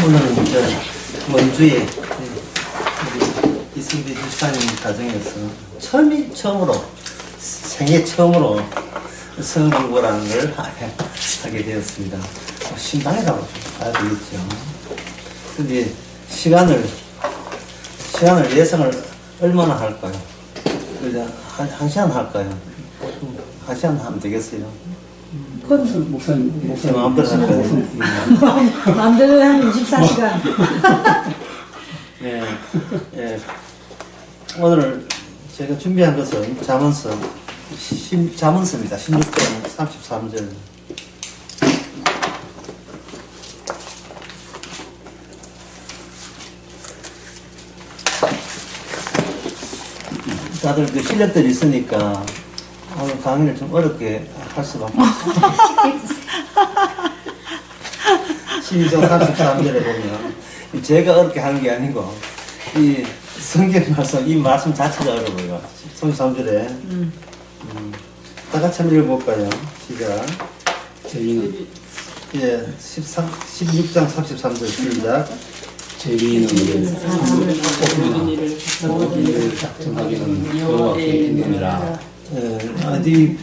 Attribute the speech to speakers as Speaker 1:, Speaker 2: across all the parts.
Speaker 1: 오늘은 원주에 이승비 집사님 가정에서 처음으로 생애 처음으로 성공부라는 걸 하게 되었습니다. 신방이라고 봐야 되겠죠. 근데 시간을 예상을 얼마나 할까요? 한 시간 할까요? 한 시간 하면 되겠어요?
Speaker 2: 그건 목사님
Speaker 1: 마음대로 할까요?
Speaker 3: 마음대로 한 24시간.
Speaker 1: 예, 예. 오늘 제가 준비한 것은 잠언서입니다. 16장 33절. 다들 그 실력들이 있으니까 오늘 강의를 좀 어렵게 할 수밖에 없어요. 12장 33절에 보면 제가 어렵게 하는 게 아니고 이 성경 말씀, 이 말씀 자체가 어려워요. 33절에 다 같이 한번 읽어볼까요? 시작. 예, 16장 33절 시작.
Speaker 2: 죄인은 일을 작정하기는 여호와께 있느니라.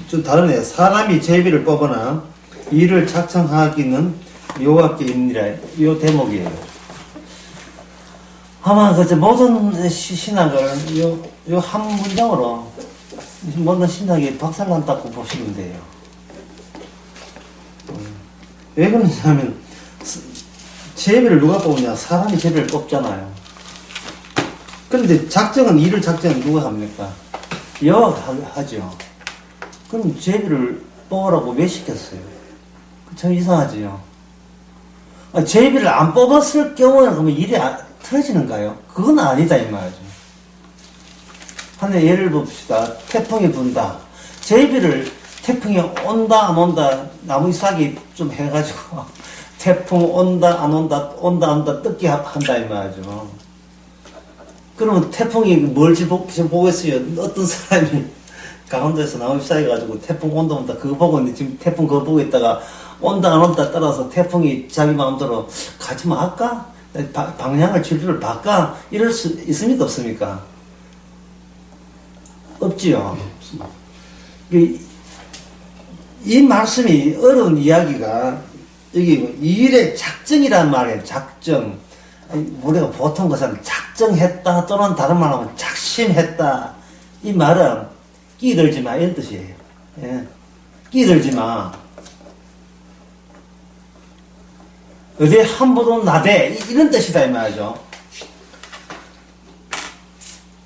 Speaker 1: 좀 다르네요. 사람이 제비를 뽑거나 일을 작정하기는 여호와께 있느니라. 이 대목이에요. 아마 그 모든 신학을 요 한 문장으로 모든 신학이 박살난다고 보시면 돼요. 왜 그러냐면 제비를 누가 뽑냐? 사람이 제비를 뽑잖아요. 그런데 작정은 일을 작정은 누가 합니까? 하죠. 그럼 제비를 뽑으라고 왜 시켰어요? 참 이상하지요. 제비를 안 뽑았을 경우에 그러면 일이 틀어지는가요? 그건 아니다 이 말이죠. 하나 예를 봅시다. 태풍이 분다. 태풍이 온다 안 온다 나무 잎사귀 좀 해가지고 태풍 온다 안 온다 뜯게 한다 이 말이죠. 그러면 태풍이 뭘 지금 보고 있어요? 어떤 사람이 강원도에서 나무 잎사귀 가지고 태풍 온다 그거 보고 있는데 지금 태풍 그거 보고 있다가 온다 안 온다 따라서 태풍이 자기 마음대로 가지 말까? 방향을 진로를 바꿔? 이럴 수 있습니까 없습니까? 없지요. 이 말씀이 어려운 이야기가 여기 일의 작정이란 말이에요. 작정. 우리가 보통 것은 작정했다 또는 다른 말로 하면 작심했다. 이 말은 끼들지 마 이런 뜻이에요. 예. 끼들지 마. 어디 함부로 나대 이런 뜻이다 이 말이죠.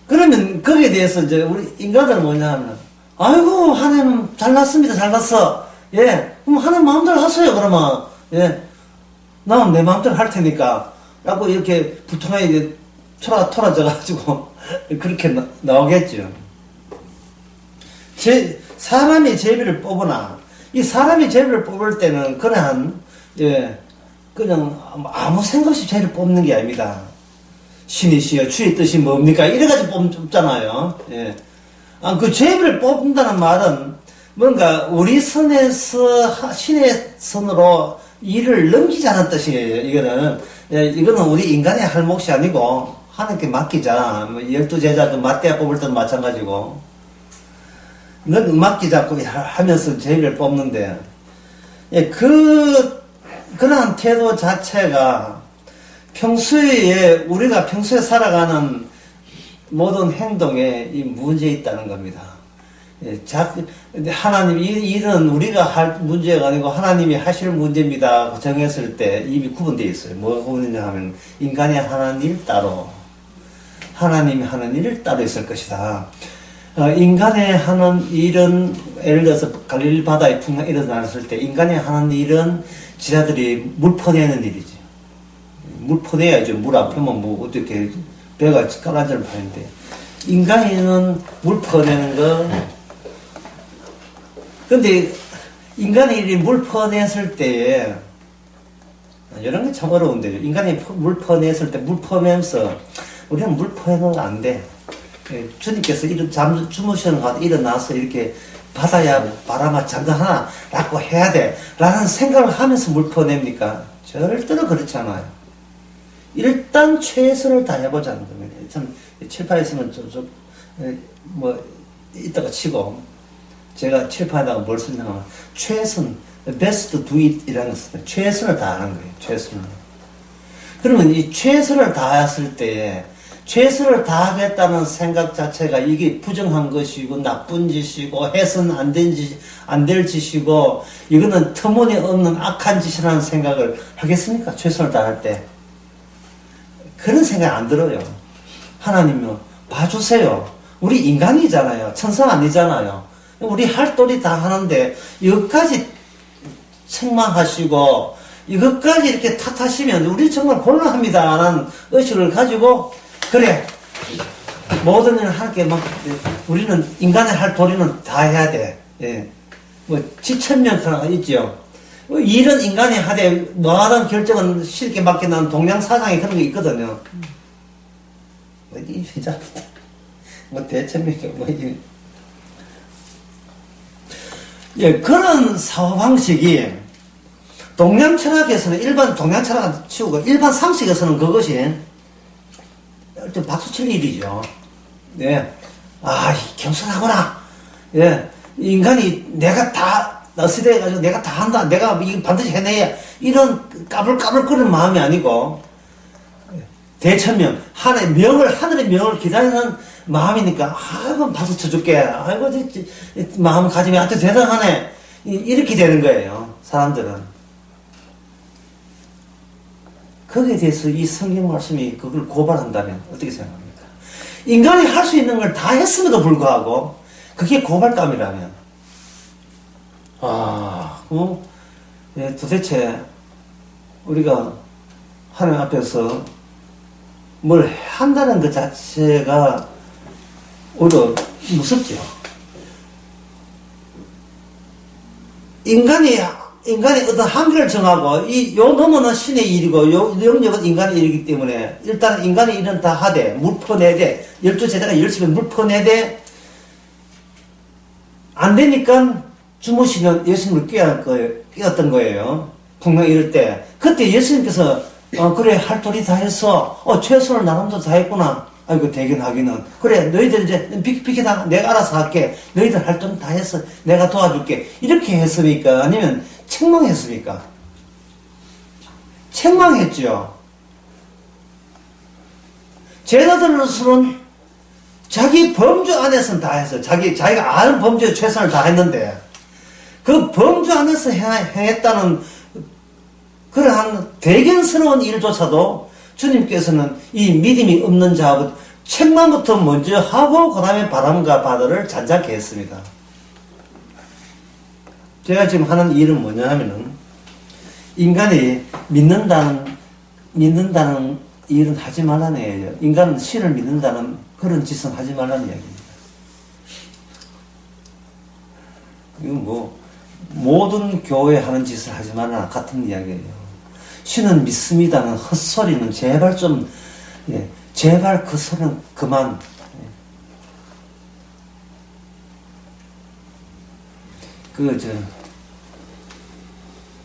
Speaker 1: 그러면 거기에 대해서 이제 우리 인간들은 뭐냐면 아이고 하나님 잘났습니다 잘났어. 예 그럼 하나님 마음대로 하세요 그러면. 예 나는 내 마음대로 할 테니까 라고 이렇게 불통하게 토라져가지고 그렇게 나오겠죠. 사람이 제비를 뽑으나 이 사람이 제비를 뽑을 때는 그냥 아무 생각 없이 제비를 뽑는 게 아닙니다. 신이시여 주의 뜻이 뭡니까? 이래가지고 뽑잖아요. 예. 그 제비를 뽑는다는 말은 뭔가 우리 선에서 신의 선으로 일을 넘기자는 뜻이에요. 이거는 우리 인간의 할 몫이 아니고 하나님께 맡기자. 12제자도 맞대야 뽑을 때도 마찬가지고 넌 맡기자고 하면서 제비를 뽑는데 그러한 태도 자체가 우리가 평소에 살아가는 모든 행동에 이 문제에 있다는 겁니다. 하나님, 일은 우리가 할 문제가 아니고 하나님이 하실 문제입니다. 정했을 때 이미 구분되어 있어요. 뭐가 구분되냐 하면 인간이 하는 일 따로, 하나님이 하는 일을 따로 있을 것이다. 인간이 하는 일은 예를 들어서 갈릴리 바다에 풍랑이 일어났을 때 인간이 하는 일은 지자들이 물 퍼내는 일이지. 물 퍼내야죠. 물 앞에만 뭐 어떻게 배가 깔아줄 파는데 인간이는 물 퍼내는 거. 근데 인간이 물 퍼냈을 때에 이런 게 참 어려운데 인간이 물 퍼냈을 때 물 퍼내면서 우리는 물 퍼내는 거 안 돼. 주님께서 주무시는 거 일어나서 이렇게 받아야 바람아 잔잔하라고 해야 돼 라는 생각을 하면서 물 퍼냅니까? 절대로 그렇지 않아요. 일단 최선을 다해보자는 겁니다. 참 7파에 있으면 뭐 이따가 치고 제가 7파에다가 뭘 설명하면 최선, best do it 이라는 것은 최선을 다하는 거예요. 최선을. 그러면 이 최선을 다했을 때 최선을 다하겠다는 생각 자체가 이게 부정한 것이고 나쁜 짓이고 해서는 안 될 짓이고 이거는 터무니없는 악한 짓이라는 생각을 하겠습니까? 최선을 다할 때. 그런 생각 안 들어요. 하나님요, 봐주세요. 우리 인간이잖아요. 천사 아니잖아요. 우리 할 도리 다 하는데 여기까지 책망하시고 이것까지 이렇게 탓하시면 우리 정말 곤란합니다 라는 의식을 가지고 그래 모든 일을 하게 막 우리는 인간의 할 도리는 다 해야 돼. 예. 뭐 지천명하나 있죠. 일은 인간이 하되 뭐하는 결정은 쉽게 맡겨놓은 동양사상에 그런 게 있거든요. 이 회자부터 뭐 대천명이 뭐 예, 그런 사고방식이 동양 철학에서는 일반 동양 철학을 치우고 일반 상식에서는 그것이 좀 박수 칠 일이죠. 예. 아, 겸손하구나. 예. 인간이 내가 다 너스대해가지고 내가 다 한다. 내가 이거 반드시 해내야. 이런 까불까불거리는 마음이 아니고 대천명, 하늘의 명을 기다리는 마음이니까 아이고 박수 쳐줄게. 아이고 마음가짐이 아주 대단하네. 이렇게 되는 거예요. 사람들은. 거기에 대해서 이 성경 말씀이 그걸 고발한다면 어떻게 생각합니까? 인간이 할 수 있는 걸 다 했음에도 불구하고 그게 고발감이라면 예, 도대체 우리가 하나님 앞에서 뭘 한다는 것 자체가 오히려 무섭죠. 인간이 어떤 한계를 정하고, 요 넘어는 신의 일이고, 요 영역은 인간의 일이기 때문에, 일단 인간의 일은 다 하되, 물 퍼내되, 12제자가 열심히 물 퍼내되, 안 되니까 주무시는 예수님을 깨웠던 거예요. 풍랑 이럴 때. 그때 예수님께서, 그래, 할 도리 다 했어. 최선을 나름대로 다 했구나. 아이고, 대견하기는. 그래, 너희들 이제, 비켜다. 내가 알아서 할게. 너희들 할 돈 다 했어. 내가 도와줄게. 이렇게 했습니까? 아니면, 책망했습니까? 책망했죠. 제자들로서는 자기 범주 안에서는 다 했어요. 자기가 아는 범주에 최선을 다했는데, 그 범주 안에서 행했다는 그러한 대견스러운 일조차도 주님께서는 이 믿음이 없는 자부터 책망부터 먼저 하고 그 다음에 바람과 바다를 잔잔케 했습니다. 제가 지금 하는 일은 뭐냐 하면은 인간이 믿는다는 일은 하지 말라는 얘기예요. 인간은 신을 믿는다는 그런 짓은 하지 말라는 얘기입니다. 이건 뭐 모든 교회 하는 짓을 하지 말라 같은 이야기예요. 신은 믿습니다는 헛소리는 제발 좀 제발 그 소리는 그만.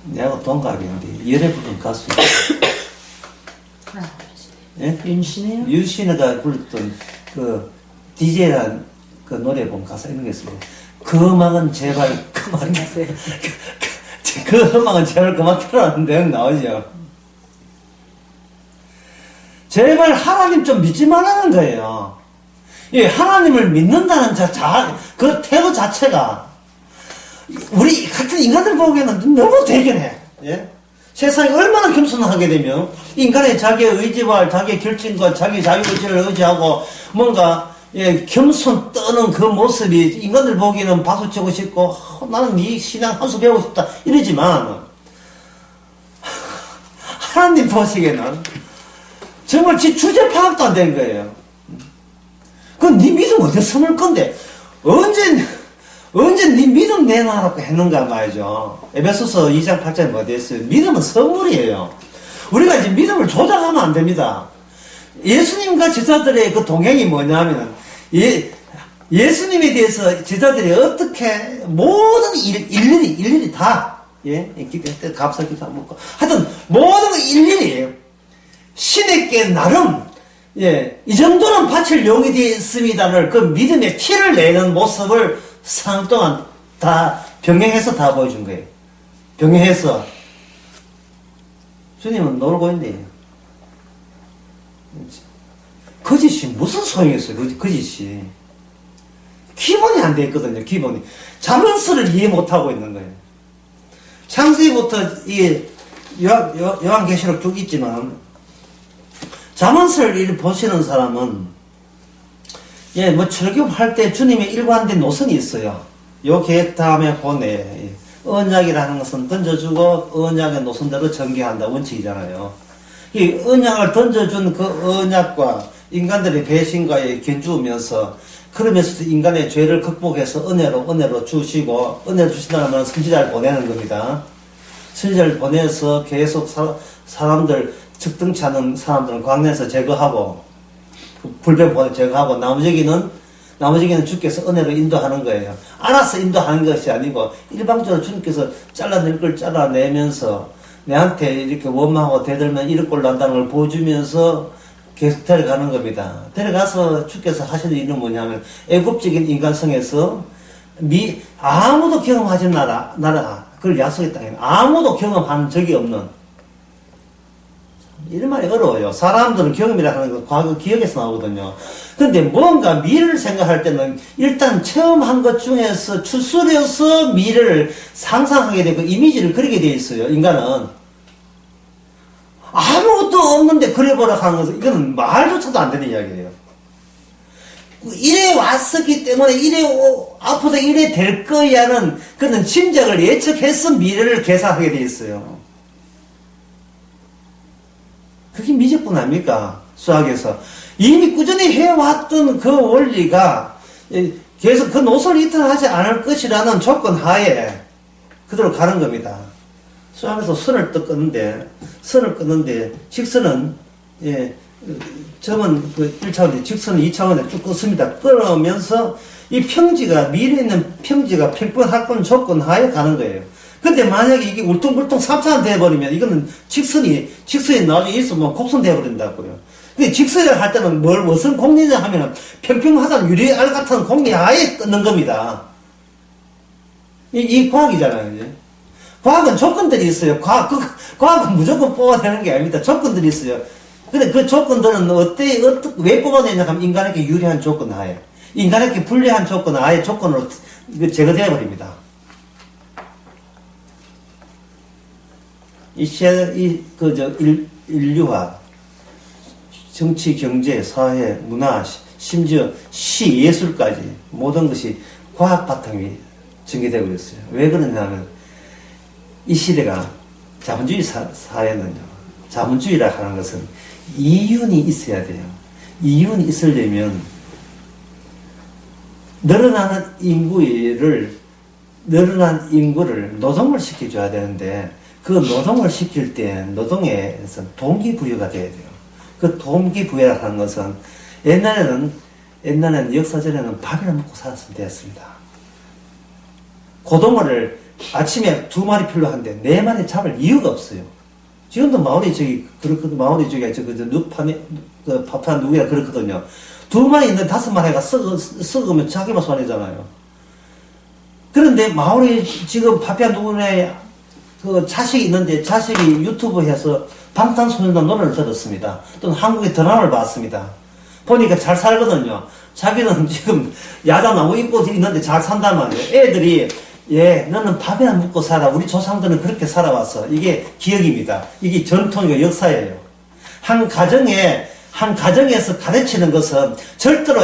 Speaker 1: 내가 동갑인데 열애 부른 가수 예?
Speaker 3: 윤신이요?
Speaker 1: 윤신이가 불렀던 그 DJ란 그 노래 보면 가사 이런 게 있어요. 그 음악은 제발 그만 그 음악은 제발 그만 틀어라는 내용 나오죠. 제발 하나님 좀 믿지 말라는 거예요. 예, 하나님을 믿는다는 그 태도 자체가 우리 같은 인간들 보기에는 너무 대견해. 예? 세상이 얼마나 겸손하게 되면 인간의 자기의 의지와 자기의 결정과 자기 자유의지를 의지하고 뭔가 겸손 떠는 그 모습이 인간들 보기에는 박수치고 싶고 나는 이 신앙 한 수 배우고 싶다 이러지만 하나님 보시기에는 정말 지 주제 파악도 안 된 거예요. 그건 네 믿음 어디서 숨을 건데 언제 네 믿음 내놔라고 했는가 말이죠. 에베소서 2장 8절에 뭐 됐어요? 믿음은 선물이에요. 우리가 이제 믿음을 조작하면 안 됩니다. 예수님과 제자들의 그 동행이 뭐냐면 예수님에 대해서 제자들이 어떻게 모든 일일이 다, 예, 감사 기도 안 먹고, 하여튼 모든 거 일일이 신에게 나름, 예, 이 정도는 바칠 용이 되어 있습니다를 그 믿음의 티를 내는 모습을 상 동안 다 병행해서 다 보여준 거예요. 병행해서. 주님은 놀고 있네. 거짓이 무슨 소용이 있어요, 거짓이. 기본이 안 돼 있거든요, 기본이. 자문서를 이해 못하고 있는 거예요. 창세기부터 이 요한계시록 쭉 있지만, 자문서를 이렇게 보시는 사람은, 예, 뭐 출교할 때 주님의 일관된 노선이 있어요. 요 계획 다음에 보내. 언약이라는 것은 던져주고 언약의 노선대로 전개한다 원칙이잖아요. 이 언약을 던져준 그 언약과 인간들의 배신과에 견주면서 그러면서도 인간의 죄를 극복해서 은혜로 주시고, 은혜를 주신다는 말은 선지자를 보내는 겁니다. 선지자를 보내서 계속 사람들, 적등치 않은 사람들은 광야에서 제거하고, 불배포를 제거하고, 나머지기는 주께서 은혜로 인도하는 거예요. 알아서 인도하는 것이 아니고, 일방적으로 주님께서 잘라낼 걸 잘라내면서, 내한테 이렇게 원망하고 대들면 이럴 꼴 난다는 걸 보여주면서, 계속 데려가는 겁니다. 데려가서 주께서 하시는 일은 뭐냐면, 애국적인 인간성에서, 아무도 경험하지 나라, 그걸 약속했다. 아무도 경험한 적이 없는, 이런 말이 어려워요. 사람들은 경험이라 하는 건 과거 기억에서 나오거든요. 근데 뭔가 미래를 생각할 때는 일단 체험한 것 중에서 추스려서 미래를 상상하게 되고 이미지를 그리게 되어 있어요. 인간은. 아무것도 없는데 그려보라 하는 것은 이거는 말조차도 안 되는 이야기예요. 이래 왔었기 때문에 앞으로 이래 될 거야는 그런 짐작을 예측해서 미래를 계산하게 되어 있어요. 그게 미적분 아닙니까? 수학에서. 이미 꾸준히 해왔던 그 원리가 계속 그 노선을 이탈하지 않을 것이라는 조건 하에 그대로 가는 겁니다. 수학에서 선을 끊는데, 직선은, 예, 점은 그 1차원에, 직선은 2차원에 쭉 끊습니다. 끊으면서 이 평지가, 미래에 있는 평지가 평평할 건 조건 하에 가는 거예요. 근데 만약에 이게 울퉁불퉁 3차원 돼버리면 이거는 직선이 나중에 있으면 곡선 돼버린다고요. 근데 직선을 할 때는 무슨 공리냐 하면은 평평하다는 유리알 같은 공리 하에 끊는 겁니다. 이 과학이잖아요, 이제. 과학은 조건들이 있어요. 과학은 무조건 뽑아내는 게 아닙니다. 조건들이 있어요. 근데 그 조건들은 왜 뽑아내냐 하면 인간에게 유리한 조건 하에, 인간에게 불리한 조건 하에 조건으로 제거되어 버립니다. 인류화, 정치, 경제, 사회, 문화, 심지어 시, 예술까지 모든 것이 과학 바탕이 전개되고 있어요. 왜 그러냐면 이 시대가 자본주의 사회는요, 자본주의라 하는 것은 이윤이 있어야 돼요. 이윤이 있으려면 늘어난 인구를 노동을 시켜줘야 되는데, 그 노동을 시킬 때 노동에서 동기부여가 돼야 돼요. 그 동기부여라 하는 것은 옛날에는 역사전에는 밥이나 먹고 살았으면 되었습니다. 고동어를 아침에 2마리 필요한데 4마리 잡을 이유가 없어요. 지금도 마을이 파판 누구야 그렇거든요. 2마리 있는 5마리가 썩으면 자기만 손해잖아요. 그런데 마을이 지금 파편 누구네 그 자식이 있는데 자식이 유튜브 해서 방탄소년단 노래를 들었습니다. 또는 한국의 드라마를 봤습니다. 보니까 잘 살거든요. 자기는 지금 야자나무 입고 있는데 잘 산단 말이에요. 애들이, 예, 너는 밥이나 먹고 살아. 우리 조상들은 그렇게 살아왔어. 이게 기억입니다. 이게 전통이고 역사예요. 한 가정에서 가르치는 것은 절대로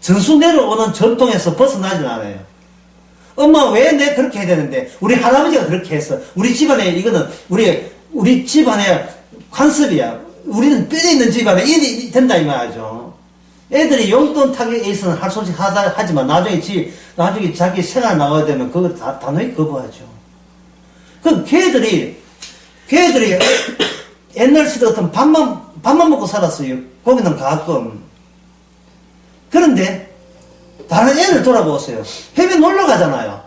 Speaker 1: 전수 내려오는 전통에서 벗어나진 않아요. 엄마 왜 내 그렇게 해야 되는데, 우리 할아버지가 그렇게 했어. 우리 집안에 이거는 우리 집안의 관습이야. 우리는 뼈에 있는 집안에 일이 된다 이 말이죠. 애들이 용돈 타기에서는 할 소식 하지만 나중에 자기 생활 나가야 되면 그거 단호히 거부하죠. 그 걔들이 옛날 시대 같은 밥만 먹고 살았어요. 고기는 가끔. 그런데 다른 애를 돌아보세요. 해외 놀러 가잖아요.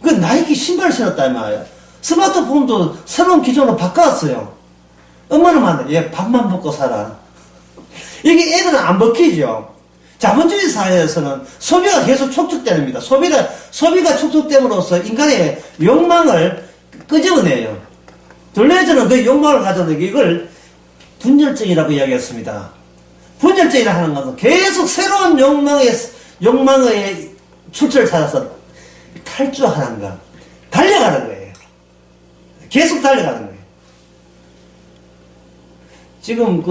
Speaker 1: 그 나이키 신발 신었다, 이 말이야. 스마트폰도 새로운 기종으로 바꿔왔어요. 엄마는 말해, 얘 밥만 먹고 살아. 이게 애들은 안 먹히죠. 자본주의 사회에서는 소비가 계속 촉축됩니다. 소비가 촉축됨으로써 인간의 욕망을 끄집어내요. 둘레저는 그 욕망을 가져오는 이걸 분열증이라고 이야기했습니다. 분열증이라 하는 것은 계속 새로운 욕망의 출처를 찾아서 탈주하는 것, 달려가는 거예요. 계속 달려가는 거예요. 지금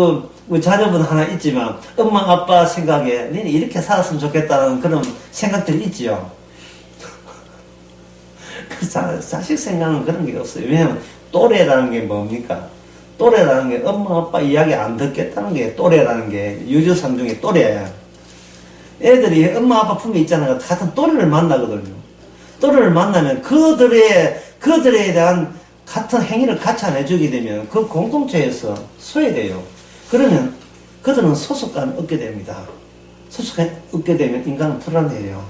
Speaker 1: 우리 자녀분 하나 있지만 엄마 아빠 생각에 너는 이렇게 살았으면 좋겠다는 그런 생각들이 있지요. 자식 생각은 그런 게 없어요. 왜냐면 또래라는 게 뭡니까? 또래라는 게 엄마 아빠 이야기 안 듣겠다는 게 또래라는 게 유저상 중에 또래예요. 애들이 엄마 아빠 품에 있잖아요. 같은 또래를 만나거든요. 또래를 만나면 그들에 대한 같은 행위를 같이 안 해주게 되면 그 공동체에서 소외돼요. 그러면 그들은 소속감을 얻게 됩니다. 소속감을 얻게 되면 인간은 불안해요.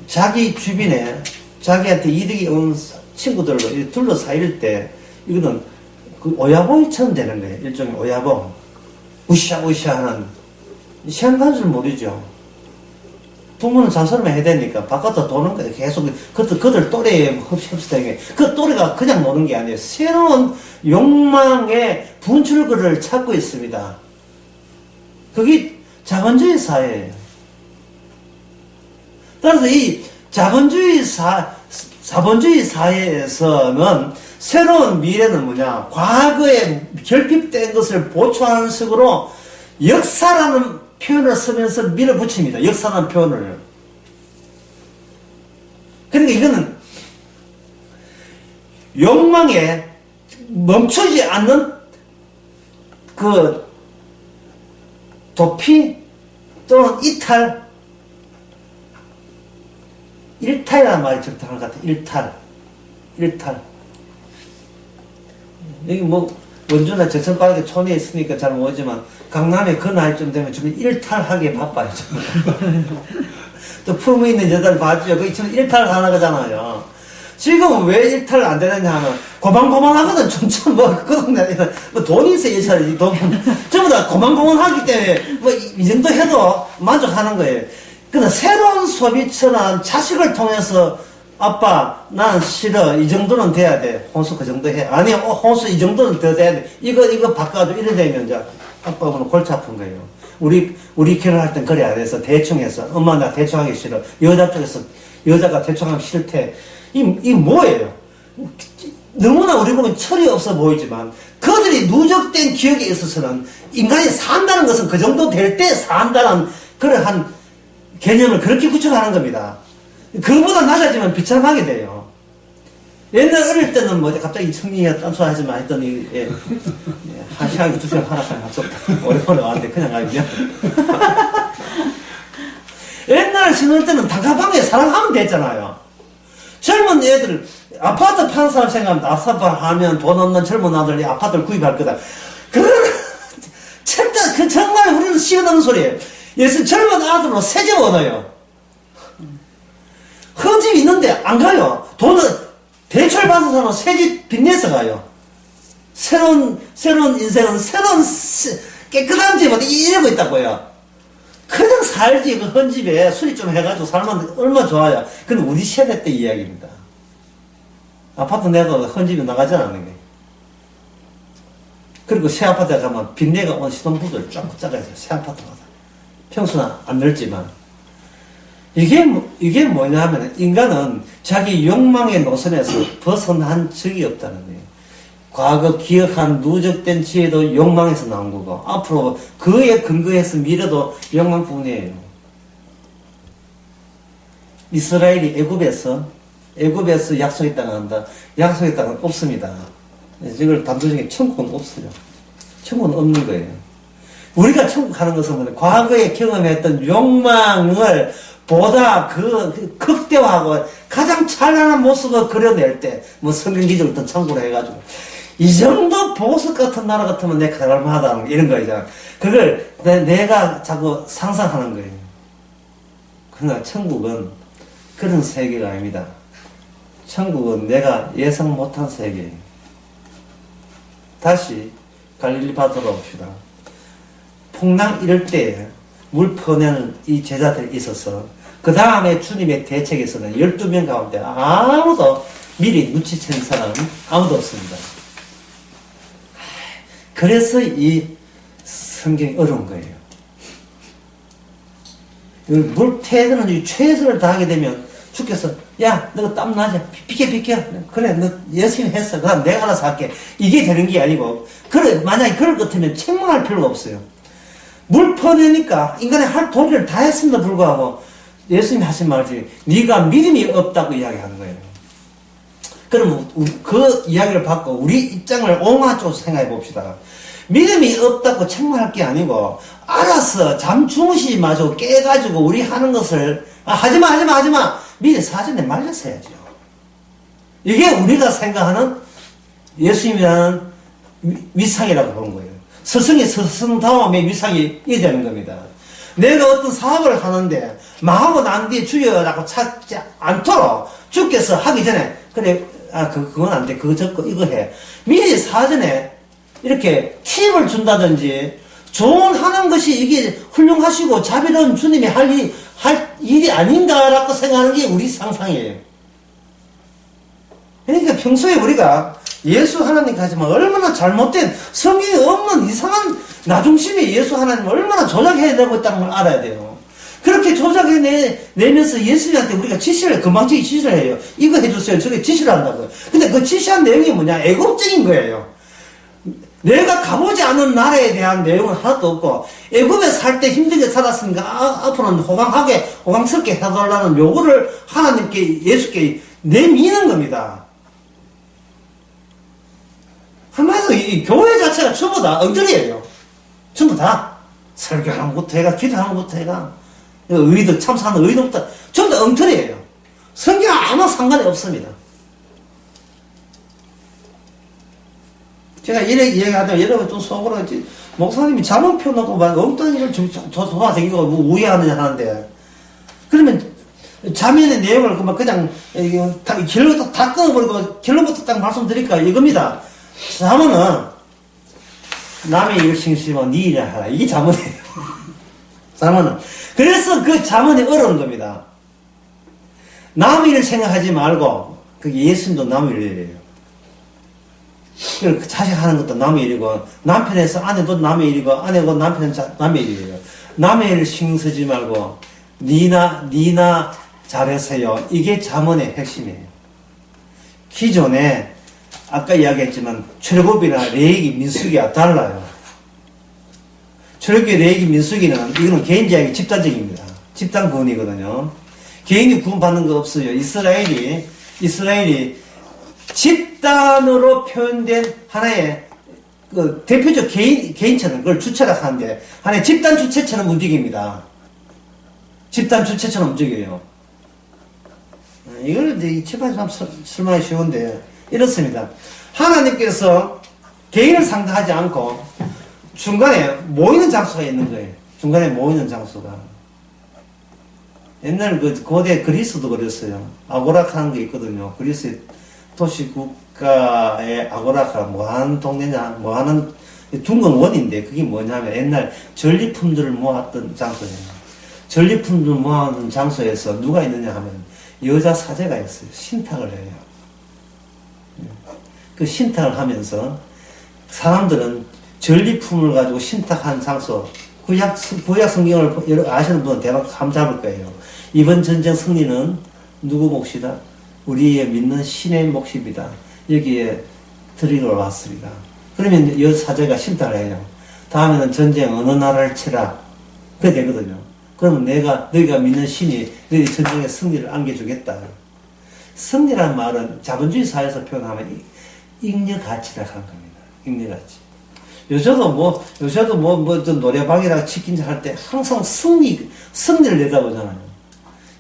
Speaker 1: 자기 주변에 자기한테 이득이 온 친구들로 둘러싸일 때 이거는 그 오야봉이처럼 되는 거예요. 일종의 오야봉. 으쌰으쌰 하는 시간 가는 줄 모르죠. 부모는 잔소리만 해야 되니까 바깥으로 도는 거예요. 계속 그들 또래에 흡수되는 게 그 또래가 그냥 노는 게 아니에요. 새로운 욕망의 분출구를 찾고 있습니다. 그게 자본주의 사회예요. 따라서 이 자본주의 사회에서는 새로운 미래는 뭐냐? 과거에 결핍된 것을 보충하는 식으로 역사라는 표현을 쓰면서 밀어붙입니다. 역사라는 표현을. 그러니까 이거는 욕망에 멈추지 않는 그 도피 또는 일탈이라는 말이 적당한 것 같아요. 일탈. 여기 원주나 제천바닥에 촌에 있으니까 잘 모르지만 강남에 그 나이쯤 되면 지금 일탈하기에 바빠요. 또 품에 있는 여자를 봐주죠. 그 지금 일탈을 하는 거잖아요. 지금은 왜 일탈을 안 되느냐 하면 고만고만하거든. 점점 그 동네에는 돈이 있어야 일탈이지. 전부 다 고만고만하기 때문에 이 정도 해도 만족하는 거예요. 근데 새로운 소비처는 자식을 통해서 아빠, 난 싫어. 이 정도는 돼야 돼. 혼수 그 정도 해. 아니, 혼수 이 정도는 더 돼야 돼. 이거 바꿔가지고 이래 되면 이제 아빠 오늘 골치 아픈 거예요. 우리 결혼할 땐 그래 안 해서 대충 해서. 엄마, 나 대충 하기 싫어. 여자 쪽에서 여자가 대충 하기 싫대. 이 뭐예요? 너무나 우리 보면 철이 없어 보이지만 그들이 누적된 기억에 있어서는 인간이 산다는 것은 그 정도 될 때 산다는 그러한 개념을 그렇게 구축하는 겁니다. 그거보다 낮아지면 비참하게 돼요. 옛날 어릴 때는 갑자기 청리가 딴소리 하지 마 했더니, 한 시간에 두 시간 하락하면 합쳤다. 오랜만에 왔는데 그냥 가면. 옛날 신을 때는 단가방에 사랑하면 됐잖아요. 젊은 애들, 아파트 파는 사람 생각하면 아파트 하면 돈 없는 젊은 아들이 아파트를 구입할 거다. 그 정말 우리는 시원한 소리예요. 예수 젊은 아들로 세제 얻어요. 헌집이 있는데 안 가요. 돈은 대출 받은 사람은 새집 빚내서 가요. 새로운 인생은 깨끗한 집은 이러고 있다고요. 그냥 살지. 그 헌집에 수리 좀 해가지고 살면 얼마나 좋아요. 그건 우리 세대 때 이야기입니다. 아파트 내도 헌집이 나가지 않는 거예요. 그리고 새 아파트에 가면 빚내가 온 신혼부부들 쫙 짜가지고 새 아파트마다. 평수는 안 넓지만. 이게 뭐냐 하면 인간은 자기 욕망의 노선에서 벗어난 적이 없다는 거예요. 과거 기억한 누적된 지혜도 욕망에서 나온 거고 앞으로 그에 근거해서 미래도 욕망뿐이에요. 이스라엘이 애굽에서 약속의 땅을 한다. 약속의 땅은 없습니다. 이걸 단도직입 천국은 없어요. 천국은 없는 거예요. 우리가 천국 가는 것은 과거에 경험했던 욕망을 보다 극대화하고 가장 찬란한 모습을 그려낼 때, 성경 기적부터 참고로 해가지고, 이 정도 보석 같은 나라 같으면 내가 가갈만하다, 이런 거 있잖아. 그걸 내가 자꾸 상상하는 거예요. 그러나 천국은 그런 세계가 아닙니다. 천국은 내가 예상 못한 세계예요. 다시 갈릴리 바다로 옵시다. 풍랑 이럴 때에 물 퍼내는 이 제자들이 있어서 그 다음에 주님의 대책에서는 12명 가운데 아무도 미리 눈치챈 사람은 아무도 없습니다. 그래서 이 성경이 어려운 거예요. 물 태우는 최선을 다하게 되면 주께서 야 너 땀나지? 비켜 그래 너 열심히 했어 그럼 내가 알아서 할게 이게 되는 게 아니고 그래 만약에 그럴 것 같으면 책망할 필요가 없어요. 물 퍼내니까 인간의 할 도리를 다 했음에도 불구하고 예수님이 하신 말이 네가 믿음이 없다고 이야기하는 거예요. 그럼 그 이야기를 받고 우리 입장을 옹호한 쪽으로 생각해 봅시다. 믿음이 없다고 책망할 게 아니고 알아서 잠 주무시지 마시고 깨가지고 우리 하는 것을 하지마 미리 사전에 말렸어야죠. 이게 우리가 생각하는 예수님이라는 위상이라고 보는 거예요. 스승이 스승다움의 위상이 이게 되는 겁니다. 내가 어떤 사업을 하는데 마하고 난 뒤에 주여라고 찾지 않도록 주께서 하기 전에 그래 그건 안 돼 그거 저거 이거 해 미리 사전에 이렇게 팁을 준다든지 조언하는 것이 이게 훌륭하시고 자비로운 주님이 할 일이 아닌가라고 생각하는 게 우리 상상이에요. 그러니까 평소에 우리가 예수 하나님 가지만 얼마나 잘못된 성경에 없는 이상한 나중심이 예수 하나님을 얼마나 조작해내고 있다는 걸 알아야 돼요. 그렇게 조작해내면서 예수님한테 우리가 금방지기 지시를 해요. 이거 해주세요. 저게 지시를 한다고요. 근데 그 지시한 내용이 뭐냐? 애국적인 거예요. 내가 가보지 않은 나라에 대한 내용은 하나도 없고 애굽에 살 때 힘들게 살았으니까 앞으로는 호강스럽게 해달라는 요구를 하나님께 예수께 내미는 겁니다. 한마디로 이 교회 자체가 전부 다 엉터리예요. 전부 다 설교하는 것부터 해가 기도하는 것부터 해가 의도 참사하는 의도부터 전부 다 엉터리예요. 성경 아무 상관이 없습니다. 제가 이렇게 이야기하다가 여러분 좀 속으로 목사님이 잘못 펴놓고 막 엉뚱이를 도와다니고 우회하느냐 하는데 그러면 자면의 내용을 그냥 결론부터 다 끊어버리고 결론부터 딱 말씀드릴까 이겁니다. 자문은 남의 일을 신시면 네 일을 하라 이게 자문이에요. 자문은 그래서 그 자문이 어려운 겁니다. 남의 일을 생각하지 말고 그게 예수님도 남의 일이에요. 자식 하는 것도 남의 일이고 남편에서 아내도 남의 일이고 아내고 남편은 남의 일이에요. 남의 일을 신경 쓰지 말고 니나 잘하세요. 이게 자문의 핵심이에요. 기존에 아까 이야기했지만 출애굽이나 레위기, 민수기가 달라요. 출애굽기, 레위기, 민수기는 이거는 개인적이고 집단적입니다. 집단 구원이거든요. 개인이 구원받는 거 없어요. 이스라엘이 집단으로 표현된 하나의 그 대표적 개인처럼 그걸 주체라 하는데 하나의 집단 주체처럼 움직입니다. 집단 주체처럼 움직여요. 이걸 이제 집안이 참 설명하기 쉬운데 이렇습니다. 하나님께서 개인을 상대하지 않고 중간에 모이는 장소가 있는 거예요. 중간에 모이는 장소가. 옛날 그 고대 그리스도 그랬어요. 아고라카 하는 게 있거든요. 그리스의 도시국가의 아고라카 뭐 하는 동네냐 뭐 하는 둥근 원인데 그게 뭐냐면 옛날 전리품들을 모았던 장소예요. 전리품들을 모았던 장소에서 누가 있느냐 하면 여자 사제가 있어요. 신탁을 해요. 그 신탁을 하면서 사람들은 전리품을 가지고 신탁한 장소 구약 성경을 아시는 분은 대박 감 잡을 거예요. 이번 전쟁 승리는 누구 몫이다? 우리의 믿는 신의 몫입니다. 여기에 드리러 왔습니다. 그러면 여사제가 신탁을 해요. 다음에는 전쟁 어느 나라를 치라. 그게 되거든요. 그러면 너희가 믿는 신이 너희 전쟁의 승리를 안겨주겠다. 승리란 말은 자본주의 사회에서 표현하면 잉여가치라고 하는 겁니다. 잉여가치. 요새도 노래방이랑 치킨 할 때 항상 승리를 내다보잖아요.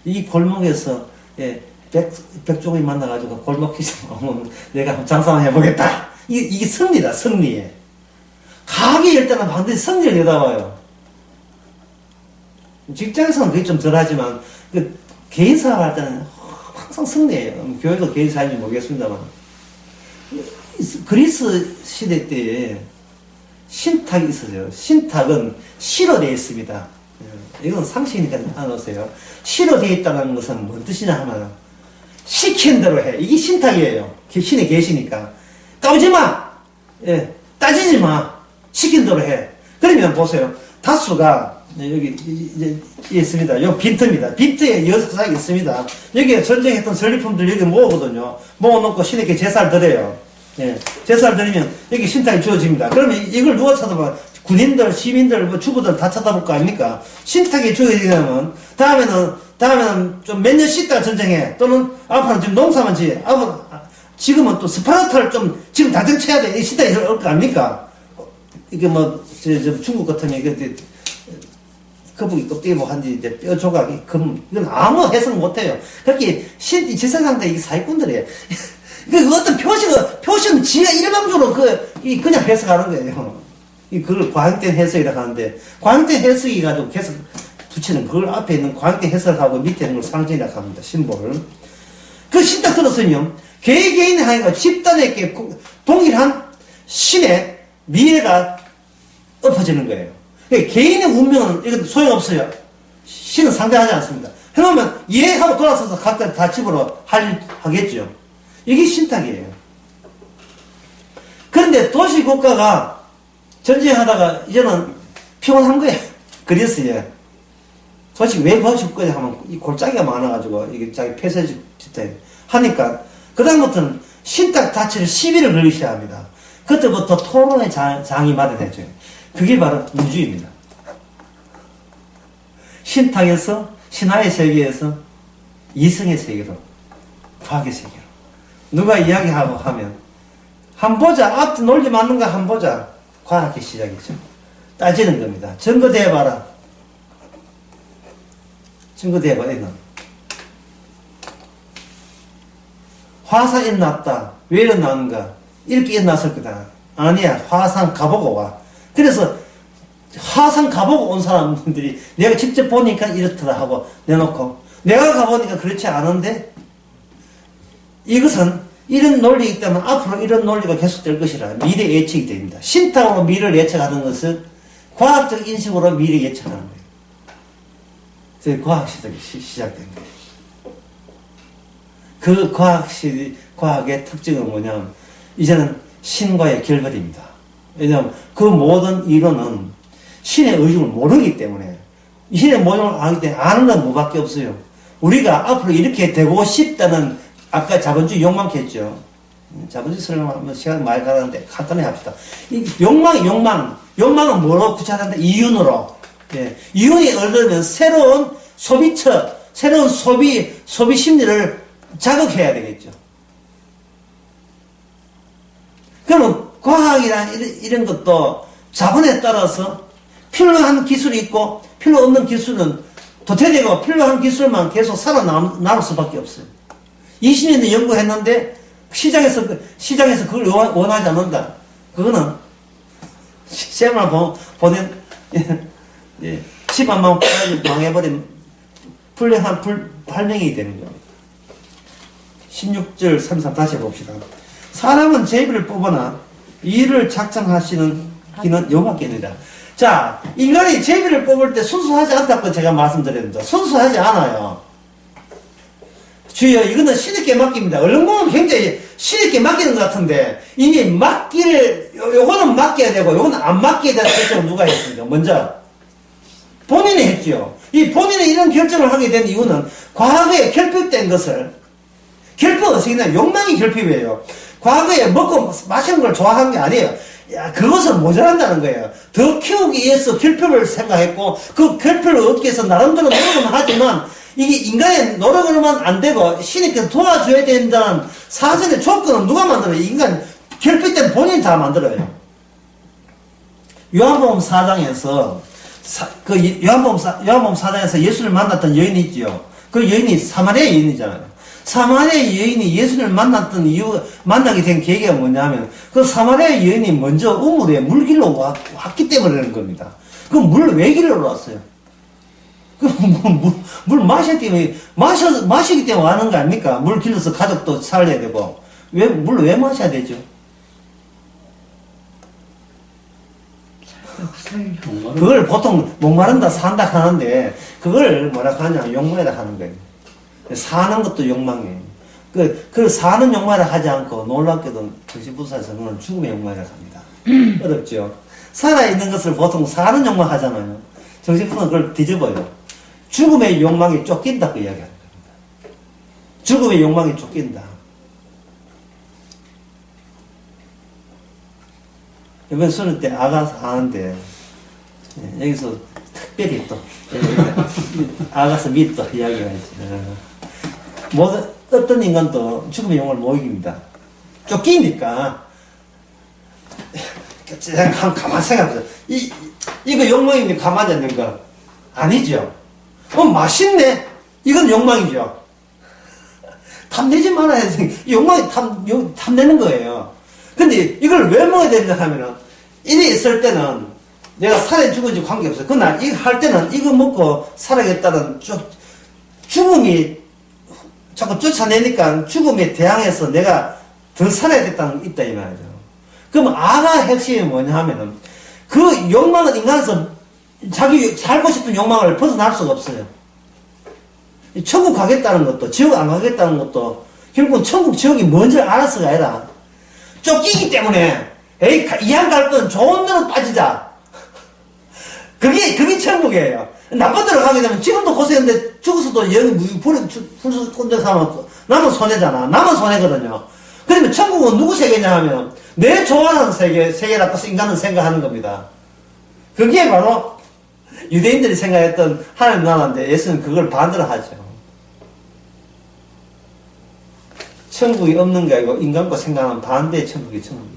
Speaker 1: 이 골목에서, 백종이 만나가지고 골목에서 오면 내가 한번 장사 한번 해보겠다. 이게 승리다, 승리에. 가게 열 때는 반드시 승리를 내다봐요. 직장에서는 그게 좀 덜하지만, 그, 개인 사업할 때는 항상 승리해요. 교회도 개인 사업인지 모르겠습니다만. 그리스 시대 때에 신탁이 있었어요. 신탁은 시로 되어 있습니다. 이건 상식이니까 안 오세요. 시로 되어 있다는 것은 뭔 뜻이냐 하면, 시킨 대로 해. 이게 신탁이에요. 신에 계시니까. 까부지 마! 예, 따지지 마! 시킨 대로 해. 그러면 보세요. 다수가, 여기, 이제, 있습니다. 요 빈트입니다. 빈트에 여섯이 있습니다. 여기에 전쟁했던 전리품들 여기 모으거든요. 모아놓고 신에게 제사를 드려요. 예, 제사를 드리면 여기 신탁이 주어집니다. 그러면 이걸 누가 쳐다봐? 군인들, 시민들, 뭐 주부들 다 쳐다볼 거 아닙니까? 신탁이 주어지려면, 다음에는 좀 몇 년 씻다가 전쟁해. 또는 앞으로 지금 농사만 지어. 지금은 또 스파르타를 좀 지금 당장 쳐야 돼. 이 시대에 올 거 아닙니까? 이게 뭐, 중국 같으면 이게 거북이 껍데기 뭐 한지 이제 뼈 조각이 이건 아무 해석 못 해요. 그렇게 이 지상상대 이 사기꾼들이에요. 그 어떤 표시는 지가 일방적으로 그냥 해석하는 거예요. 그걸 과잉된 해석이라고 하는데, 과잉된 해석이 가지고 계속 붙이는 그걸 앞에 있는 과잉된 해석하고 밑에 있는 걸 상징이라고 합니다. 심볼을. 그 신탁 들었으면, 개개인의 하니까 집단에게 동일한 신의 미래가 엎어지는 거예요. 그러니까 개인의 운명은 이건 소용없어요. 신은 상대하지 않습니다. 해놓으면 이해하고 돌아서서 각자 다 집으로 하겠죠. 이게 신탁이에요. 그런데 도시국가가 전쟁하다가 이제는 피곤한 거예요. 그리스에. 도시 왜 도시국가에 하면 이 골짜기가 많아가지고 이게 자기 폐쇄 짓대 하니까 그다음부터는 신탁 자체를 시비를 걸리셔야 합니다. 그때부터 토론의 장이 마련해져요. 그게 바로 우주입니다. 신탁에서, 신화의 세계에서 이성의 세계로, 과학의 세계로. 누가 이야기하고 하면, 보자. 앞 논리 맞는가 보자. 과학의 시작이죠. 따지는 겁니다. 증거대봐라. 증거대봐, 이건. 화산이 났다. 왜 일어나는가? 이렇게 일어났을 거다. 아니야. 화산 가보고 와. 그래서 화산 가보고 온 사람들이 내가 직접 보니까 이렇더라 하고 내놓고, 내가 가보니까 그렇지 않은데 이것은 이런 논리이기 때문에 앞으로 이런 논리가 계속될 것이라 미래 예측이 됩니다. 신탁으로 미래를 예측하는 것은 과학적 인식으로 미래 예측하는 거예요. 그래서 과학시대가 시작된 거예요. 그 과학의 특징은 뭐냐면 이제는 신과의 결별입니다. 왜냐하면 그 모든 이론은 신의 의중을 모르기 때문에, 신의 모종을 알기 때문에 아는 건 뭐밖에 없어요. 우리가 앞으로 이렇게 되고 싶다는, 아까 자본주의 욕망했죠. 자본주의 설명하면 시간 많이 가는데 간단히 합시다. 이 욕망은 뭐로 구체화한다? 이윤으로. 예. 이윤이 얻으면 새로운 소비처, 새로운 소비 심리를 자극해야 되겠죠. 그러면 과학이란 이런 것도 자본에 따라서 필요한 기술이 있고 필요 없는 기술은 도태되고 필요한 기술만 계속 살아남을 수밖에 없어요. 20년을 연구했는데 시장에서 그걸 원하지 않는다. 그거는 시험을 보낸 10만 망해버린 불량한 발명이 되는 거예요. 16절 33 다시 봅시다. 사람은 제비를 뽑으나 이를 작정하시는 기는 여호와께니라. 자, 인간이 제비를 뽑을 때 순수하지 않다고 제가 말씀드렸는데, 순수하지 않아요. 주여, 이거는 신에게 맡깁니다. 얼른 보면 굉장히 신에게 맡기는 것 같은데, 이미 요거는 맡겨야 되고, 요거는 안 맡겨야 되는 결정을 누가 했습니까? 먼저. 본인이 했죠. 이 본인이 이런 결정을 하게 된 이유는 과거에 결핍된 것을, 결핍은 어떻게 되냐? 욕망이 결핍이에요. 과거에 먹고 마시는 걸 좋아하는 게 아니에요. 야, 그것은 모자란다는 거예요. 더 키우기 위해서 결핍을 생각했고, 그 결핍을 얻기 위해서 나름대로 노력은 하지만, 이게 인간의 노력으로만 안 되고, 신이께서 도와줘야 된다는 사전의 조건은 누가 만들어요? 인간, 결핍된 본인이 다 만들어요. 요한복음 4장에서, 요한복음 4장에서 예수를 만났던 여인이 있죠. 그 여인이 사마리아 여인이잖아요. 사마리아 여인이 예수를 만나게 된 계기가 뭐냐면, 그 사마리아 여인이 먼저 우물에 물길로 왔기 때문에 그런 겁니다. 그 물 왜 길러 왔어요? 물 마셔야 때문에, 마시기 때문에 하는 거 아닙니까? 물 길러서 가족도 살려야 되고. 물 왜 마셔야 되죠? 그걸 보통 목마른다, 산다 하는데, 그걸 뭐라 하냐, 욕망이라 하는 거예요. 사는 것도 욕망이에요. 그 사는 욕망이라 하지 않고, 놀랍게도 정신부사에서 그건 죽음의 욕망이라 합니다. 어렵죠? 살아있는 것을 보통 사는 욕망 하잖아요. 정신부사는 그걸 뒤집어요. 죽음의 욕망이 쫓긴다고 이야기하는 겁니다. 죽음의 욕망이 쫓긴다. 이번 수능 때 아가 하는데, 여기서 특별히 또, 아가서 밑 또 이야기가 있지. 어떤 인간도 죽음의 욕망을 못 이깁니다. 쫓기니까. 가만 생각해보세요. 이거 욕망이니 가만히 앉는 거 아니죠? 맛있네? 이건 욕망이죠. 탐내지 말아야 돼. 욕망이 탐내는 거예요. 근데 이걸 왜 먹어야 되냐 하면은, 일이 있을 때는 내가 살아 죽은지 관계없어요. 그러나 이거 할 때는 이거 먹고 살아야겠다는 죽음이 자꾸 쫓아내니까 죽음에 대항해서 내가 더 살아야겠다는 게 있다 이 말이죠. 그럼 아가 핵심이 뭐냐 하면은, 그 욕망은 인간에서 자기 살고 싶은 욕망을 벗어날 수가 없어요. 천국 가겠다는 것도, 지옥 안 가겠다는 것도, 결국은 천국, 지옥이 뭔지 알아서가 아니라, 쫓기기 때문에, 이왕 갈 건 좋은 데로 빠지자. 그게 천국이에요. 나쁜 데로 가게 되면 지금도 고생했는데 죽어서도 여기 풀수 꼰대 사면 남은 손해잖아. 남은 손해거든요. 그러면 천국은 누구 세계냐 하면, 내 좋아하는 세계라고 인간은 생각하는 겁니다. 그게 바로 유대인들이 생각했던 하나님 나라인데 예수는 그걸 반대로 하죠. 천국이 없는 게 아니고 인간과 생각하는 반대의 천국이 천국이에요.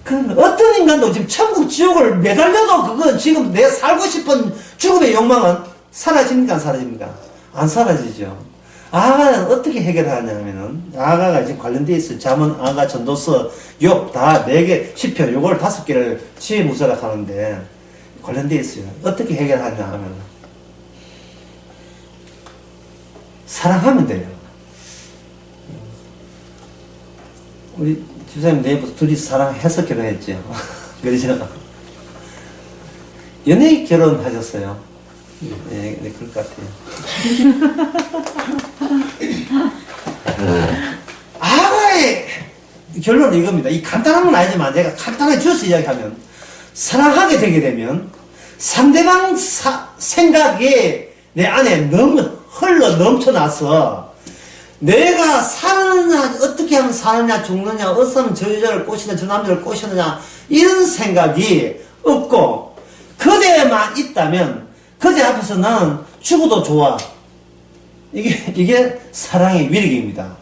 Speaker 1: 그러면 어떤 인간도 지금 천국, 지옥을 매달려도 그건 지금 내가 살고 싶은 죽음의 욕망은 사라집니까? 안 사라집니까? 안 사라지죠. 아가는 어떻게 해결하냐면은, 아가가 지금 관련되어 있어요. 잠언, 아가, 전도서, 욥, 다 4개, 시편, 요걸 5개를 지혜무서라 하는데, 관련되어 있어요. 어떻게 해결하냐 하면, 사랑하면 돼요. 우리 집사님 내부터 둘이 사랑해서 결혼했죠. 그러죠? 연애 결혼하셨어요. 네, 그럴 것 같아요. 아가의 결론은 이겁니다. 이 간단한 건 아니지만 제가 간단하게 줄여서 이야기하면, 사랑하게 되게 되면 상대방 생각이 내 안에 너무 흘러 넘쳐나서 내가 사느냐, 어떻게 하면 사느냐, 죽느냐, 어디서 하면 저 여자를 꼬시느냐, 저 남자를 꼬시느냐, 이런 생각이 없고 그대만 있다면 그대 앞에서 나는 죽어도 좋아. 이게 사랑의 위력입니다.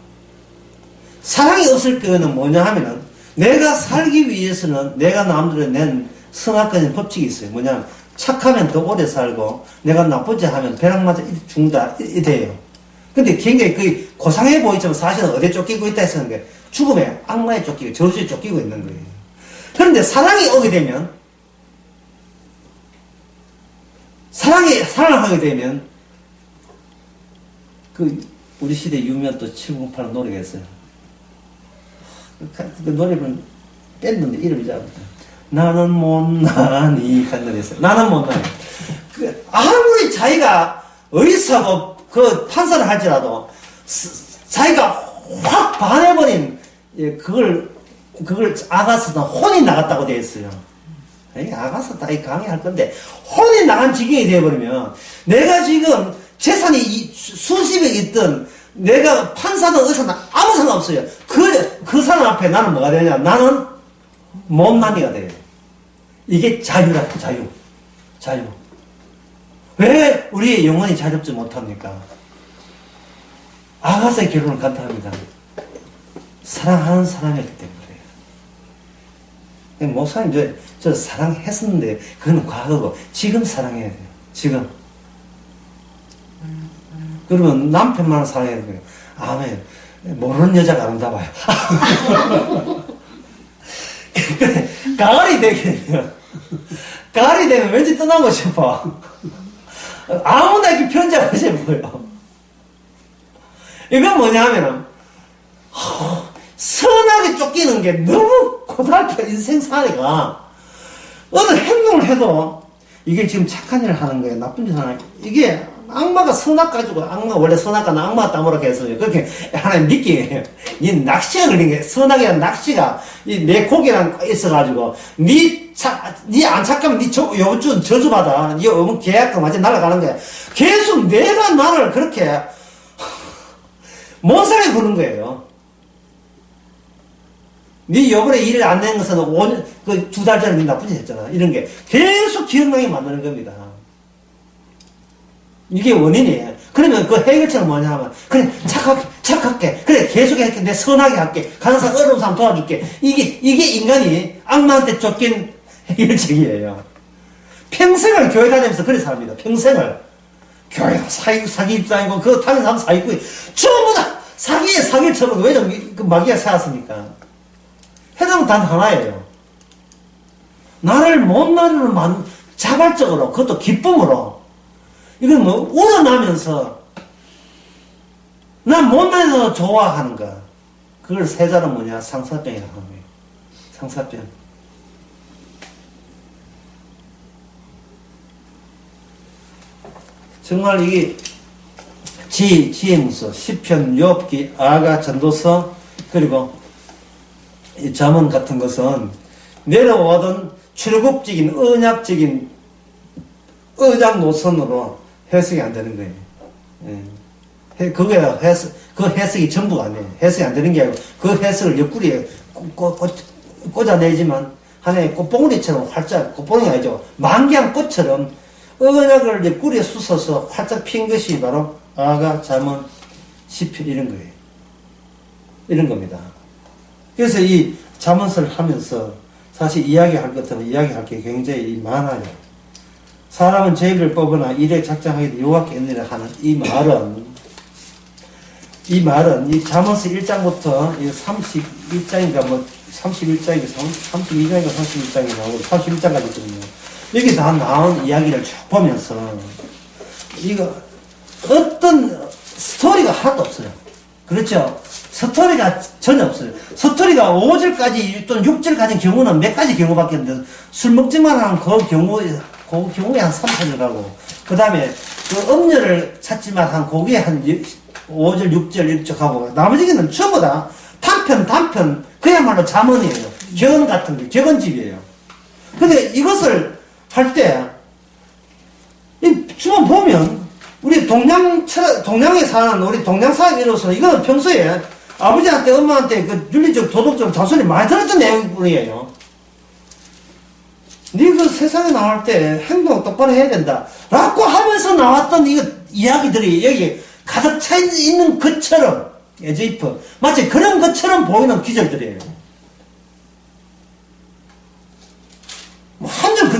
Speaker 1: 사랑이 없을 경우는 뭐냐 하면은, 내가 살기 위해서는 내가 남들에 낸 성악적인 법칙이 있어요. 뭐냐, 착하면 더 오래 살고, 내가 나쁘지 하면 벼락 맞아 죽는다. 이래요. 근데 굉장히 고상해 보이지만 사실은 어디에 쫓기고 있다 했었는 게, 죽음에 악마에 쫓기고, 저주에 쫓기고 있는 거예요. 그런데 사랑이 오게 되면, 사랑을 하게 되면, 우리 시대 유명한 또 708 노래가 있어요. 그 노래를 뺐는데 이름이 잘못해. 나는 못나니 한 노래 있어요. 나는 못나니. 아무리 자기가 어리석고 그 판사를 할지라도 자기가 확 반해버린 그걸 아가서는 혼이 나갔다고 되어 있어요. 아가서 다 강의할 건데 혼이 나간 지경이 되어버리면, 내가 지금 재산이 수십억 있든 내가 판사든 의사든 아무 상관없어요. 그 사람 앞에 나는 뭐가 되냐? 나는 못난이가 돼요. 이게 자유라. 자유. 왜 우리의 영혼이 자유롭지 못합니까? 아가서의 결론은 간단합니다. 사랑하는 사람이었기 때문에. 목사님 저 사랑했었는데 그건 과거고, 지금 사랑해야 돼요. 지금. 그러면 남편만 사랑해야 돼요. 아멘. 모르는 여자가 아름다워요. 가을이 되게 되면 가을이 되면 왠지 떠나고 싶어. 아무나 이렇게 편지하고 싶어요. 이건 뭐냐면은, 선하게 쫓기는 게 너무 고달파, 인생살이가. 어느 행동을 해도, 이게 지금 착한 일을 하는 거예요. 나쁜 짓을 하는 거예요. 이게 악마가 선악 가지고, 원래 선악과는 악마가 따먹으라고 했어요. 그렇게 하나님 느낌이에요. 이 낚시가 걸린 게, 선악이란 낚시가, 내 고개랑 있어가지고, 니 안 착하면 요번 저주받아. 니 어머 계약금 완전 날아가는 거야. 계속 내가 나를 그렇게, 못 살게 구는 거예요. 니 요번에 일 안 낸 것은 5년, 2달 전에 니 나쁜 짓 했잖아. 이런 게 계속 기억나게 만드는 겁니다. 이게 원인이에요. 그러면 그 해결책은 뭐냐 하면, 그래, 착할게. 그래, 계속 할게. 내 선하게 할게. 가는 사람, 어려운 사람 도와줄게. 이게 인간이 악마한테 쫓긴 해결책이에요. 평생을 교회 다니면서 그래 삽니다. 평생을. 교회 사기 입장이고, 그거 타는 사람 사기고, 전부 다 사기에 사기를 쳐보고, 왜냐면 그 마귀가 세웠으니까. 해당은 단 하나예요. 나를 못나르는 자발적으로, 그것도 기쁨으로, 이건 뭐, 우러나면서, 난 못나서 좋아하는 거. 그걸 세자는 뭐냐? 상사병이라고 하는 거예요. 상사병. 정말 이게, 지혜문서, 시편, 욥기, 아가, 전도서, 그리고 이 잠언 같은 것은 내려오던 출국적인 언약적인 의장 노선으로 해석이 안 되는 거예요. 예. 그게 그 해석이 전부가 아니에요. 해석이 안 되는 게 아니고 그 해석을 옆구리에 꽂아내지만 하나의 꽃봉오리처럼 활짝, 꽃봉오리가 아니죠. 만개한 꽃처럼 언약을 옆구리에 쑤셔서 활짝 핀 것이 바로 아가, 잠언, 시편 이런 거예요. 이런 겁니다. 그래서 이 잠언서를 하면서 사실 이야기할 것 같으면 이야기할 게 굉장히 많아요. 사람은 죄를 뽑으나 일에 작정하기도 여호와께 하는 이 말은 이 잠언서 1장부터 31장인가 뭐 31장인가 32장인가 31장이 나오고 31장까지 있거든요. 여기 다 나온 이야기를 쭉 보면서 이거 어떤 스토리가 하나도 없어요. 그렇죠? 스토리가 전혀 없어요. 스토리가 5절까지 또는 6절 가진 경우는 몇 가지 경우밖에 없는데 술 먹지만 하는 그 경우에 한 3, 4절 가고 그 다음에 그 음료를 찾지만 한 거기에 한 5절, 6절 이렇게 하고 나머지는 전부 다 단편 그야말로 잠언이에요. 격언 같은 게 격언집이에요. 근데 이것을 할 때 주변 보면 우리 동양에 사는 우리 동양 사람으로서는 이거는 평소에 아버지한테 엄마한테 그 윤리적 도덕적 자손이 많이 들었던 내용이에요. 네 그 세상에 나올 때 행동 똑바로 해야 된다 라고 하면서 나왔던 이야기들이 여기 가득 차 있는 것처럼 에제이프 마치 그런 것처럼 보이는 기절들이에요. 뭐 한점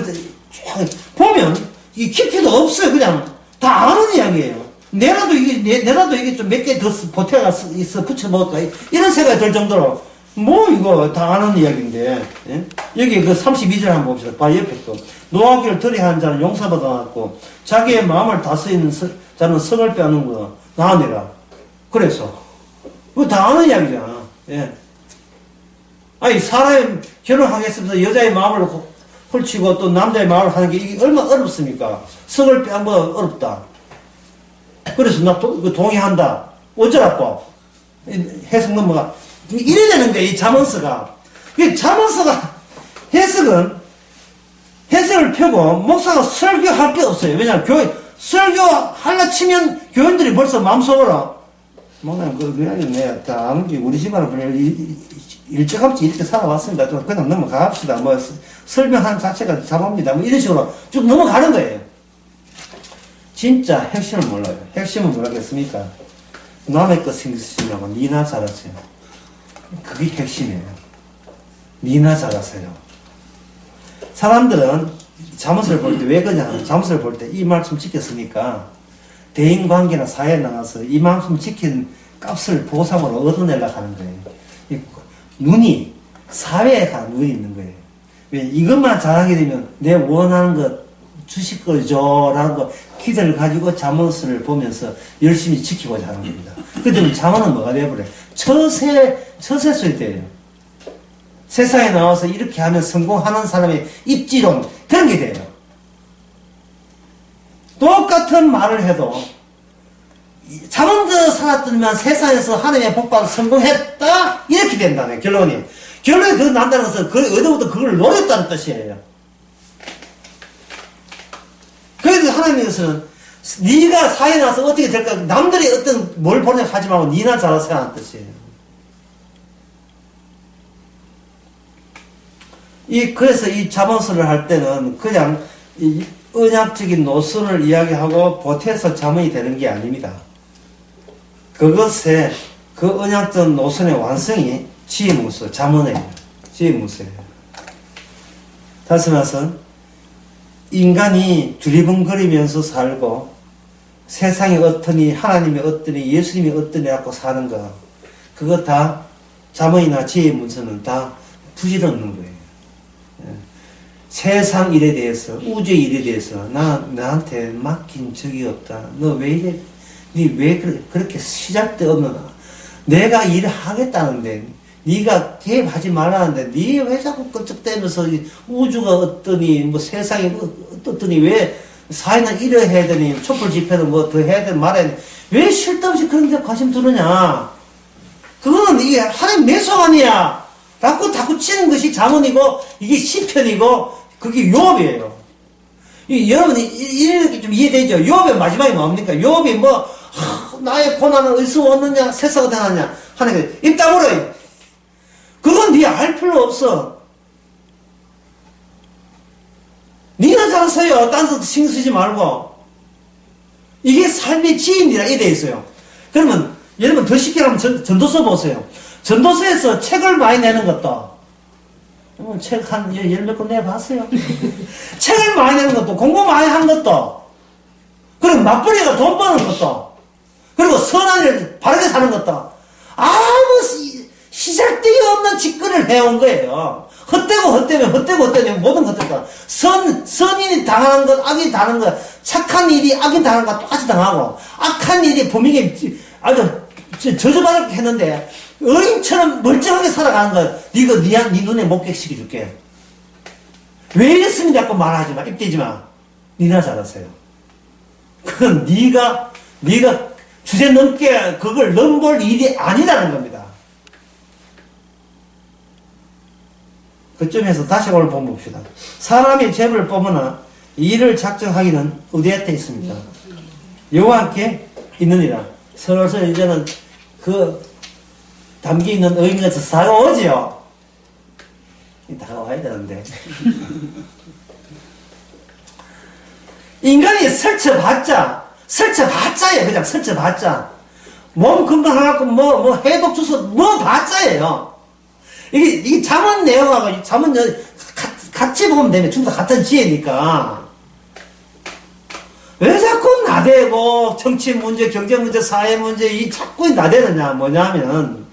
Speaker 1: 보면 이 깊이도 없어요. 그냥 다 아는 이야기예요. 내라도 이게 좀 몇 개 더 보태가 있어 붙여 먹을까 이런 생각이 들 정도로 뭐 이거 다 아는 이야기인데 예? 여기 그 32절 한번 봅시다. 바로 옆에 거 노하기를 덜이한 자는 용서받아 놨고 자기의 마음을 다스리는 자는 성을 빼앗는구나 나으니라. 그래서 그거 다 아는 이야기잖아. 예. 아니 사람이 결혼하겠으면서 여자의 마음을 홀치고 또 남자의 마음을 하는 게 이게 얼마나 어렵습니까? 성을 빼앗는 것보다 어렵다. 그래서 나 동의한다. 어쩌라고? 해석 넘어가. 이래 되는 거야, 이 잠언서가. 잠언서가, 해석을 펴고, 목사가 설교할 게 없어요. 왜냐면 설교하려 치면 교인들이 벌써 마음속으로, 목사님, 내가 다 아는 게 우리 집안은 그냥 일찌감치 이렇게 살아왔습니다. 좀 그냥 넘어갑시다. 뭐, 설명하는 자체가 잡합니다. 뭐 이런 식으로 쭉 넘어가는 거예요. 진짜 핵심을 몰라요. 핵심은 뭐라겠습니까? 남의 것 생기시려고 니나 잘하세요. 그게 핵심이에요. 니나 잘하세요. 사람들은 잠언을 볼 때 왜 그러냐? 잠언을 볼 때 이 말씀 지켰으니까 대인관계나 사회에 나가서 이 말씀 지킨 값을 보상으로 얻어내려고 하는 거예요. 눈이 사회에 가는 눈이 있는 거예요. 왜 이것만 잘하게 되면 내 원하는 것 주실 걸 줘라는 거 기대를 가지고 잠언을 보면서 열심히 지키고자 하는 겁니다. 그러면 잠언은 뭐가 되어버려요? 처세술이 돼요. 세상에 나와서 이렇게 하면 성공하는 사람의 입지론 그런 게 돼요. 똑같은 말을 해도 잠언대로 살았더니만 세상에서 하나님의 복받아 성공했다 이렇게 된다네 결론이. 결론이 그거 난다는 것은 그 어디부터 그걸 노렸다는 뜻이에요. 그래서 하나님께서는 네가 사회 나서 어떻게 될까 남들이 어떤 뭘 보내고 하지 말고 네나 잘하세요 하는 뜻이에요. 그래서 이 잠언서를 할 때는 그냥 이 언약적인 노선을 이야기하고 보태서 잠언이 되는 게 아닙니다. 그것에 그 언약적 노선의 완성이 지혜문서, 잠언이에요. 지혜문서예요. 다시 말해서 인간이 두리번거리면서 살고 세상이 어떠니 하나님이 어떠니 예수님이 어떠니 갖고 사는 거 그거 다 잠언이나 지혜문서는 다 부질없는 거예요. 세상 일에 대해서 우주 일에 대해서 나한테 맡긴 적이 없다. 너 왜 이래? 니 왜 그렇게 시작도 없느냐? 내가 일을 하겠다는데 네가 개입하지 말라는데 니 왜 자꾸 끄적대면서 우주가 어떠니 뭐 세상이 어떠니 왜 사회는 이래 해야 되니 촛불 집회는 뭐 더 해야 되니 말해야 되니 왜 쓸데없이 그런 데 관심 두느냐? 그거는 이게 하나님 매송 아니야. 자꾸 치는 것이 잠언이고 이게 시편이고 그게 요업이에요. 여러분이 이렇게 좀 이해되죠? 요업의 마지막이 뭡니까? 요업이 뭐 나의 고난은 어디서 왔느냐 세상을 당하느냐 하는 게 입 다물어. 그건 네 알 필요 없어. 니나 잘하세요. 딴 데서 신경 쓰지 말고. 이게 삶의 지인이라 이래 있어요. 그러면 여러분 더 쉽게 하면 전도서 보세요. 전도서에서 책을 많이 내는 것도 책 한 열 몇 권 내봤어요. 책을 많이 내는 것도 공부 많이 한 것도 그리고 맞벌이가 돈 버는 것도 그리고 선한 일 바르게 사는 것도 아무 시잘데기 없는 짓거리를 해온 거예요. 헛되면 모든 헛되다. 선인이 당하는 것, 악인이 당하는 것, 착한 일이 악인 당하는 것 똑같이 당하고 악한 일이 범인이 아주 저주받을 했는데 어린처럼 멀쩡하게 살아가는 거 네가 네 눈에 목격시켜 줄게. 왜 이랬으면 자꾸 말하지 마. 입대지 마. 니나 잘하세요. 그건 네가 주제 넘게 그걸 넘볼 일이 아니라는 겁니다. 그점에서 다시 오늘 봅시다. 사람이 재물을 뽑으나 일을 작정하기는 어디에 있습니까? 여호와께 있느니라. 서로서 이제는 그 담겨있는 의미에서 다가오지요. 다가와야 되는데. 인간이 설쳐봤자예요. 그냥 설쳐봤자. 몸 건강하고 뭐 해독 주스 뭐 봤자예요. 이게 잠언 내용하고 잠언 같이 보면 되면 둘 다 같은 지혜니까. 왜 자꾸 나대고 정치 문제, 경제 문제, 사회 문제 이 자꾸 나대느냐 뭐냐면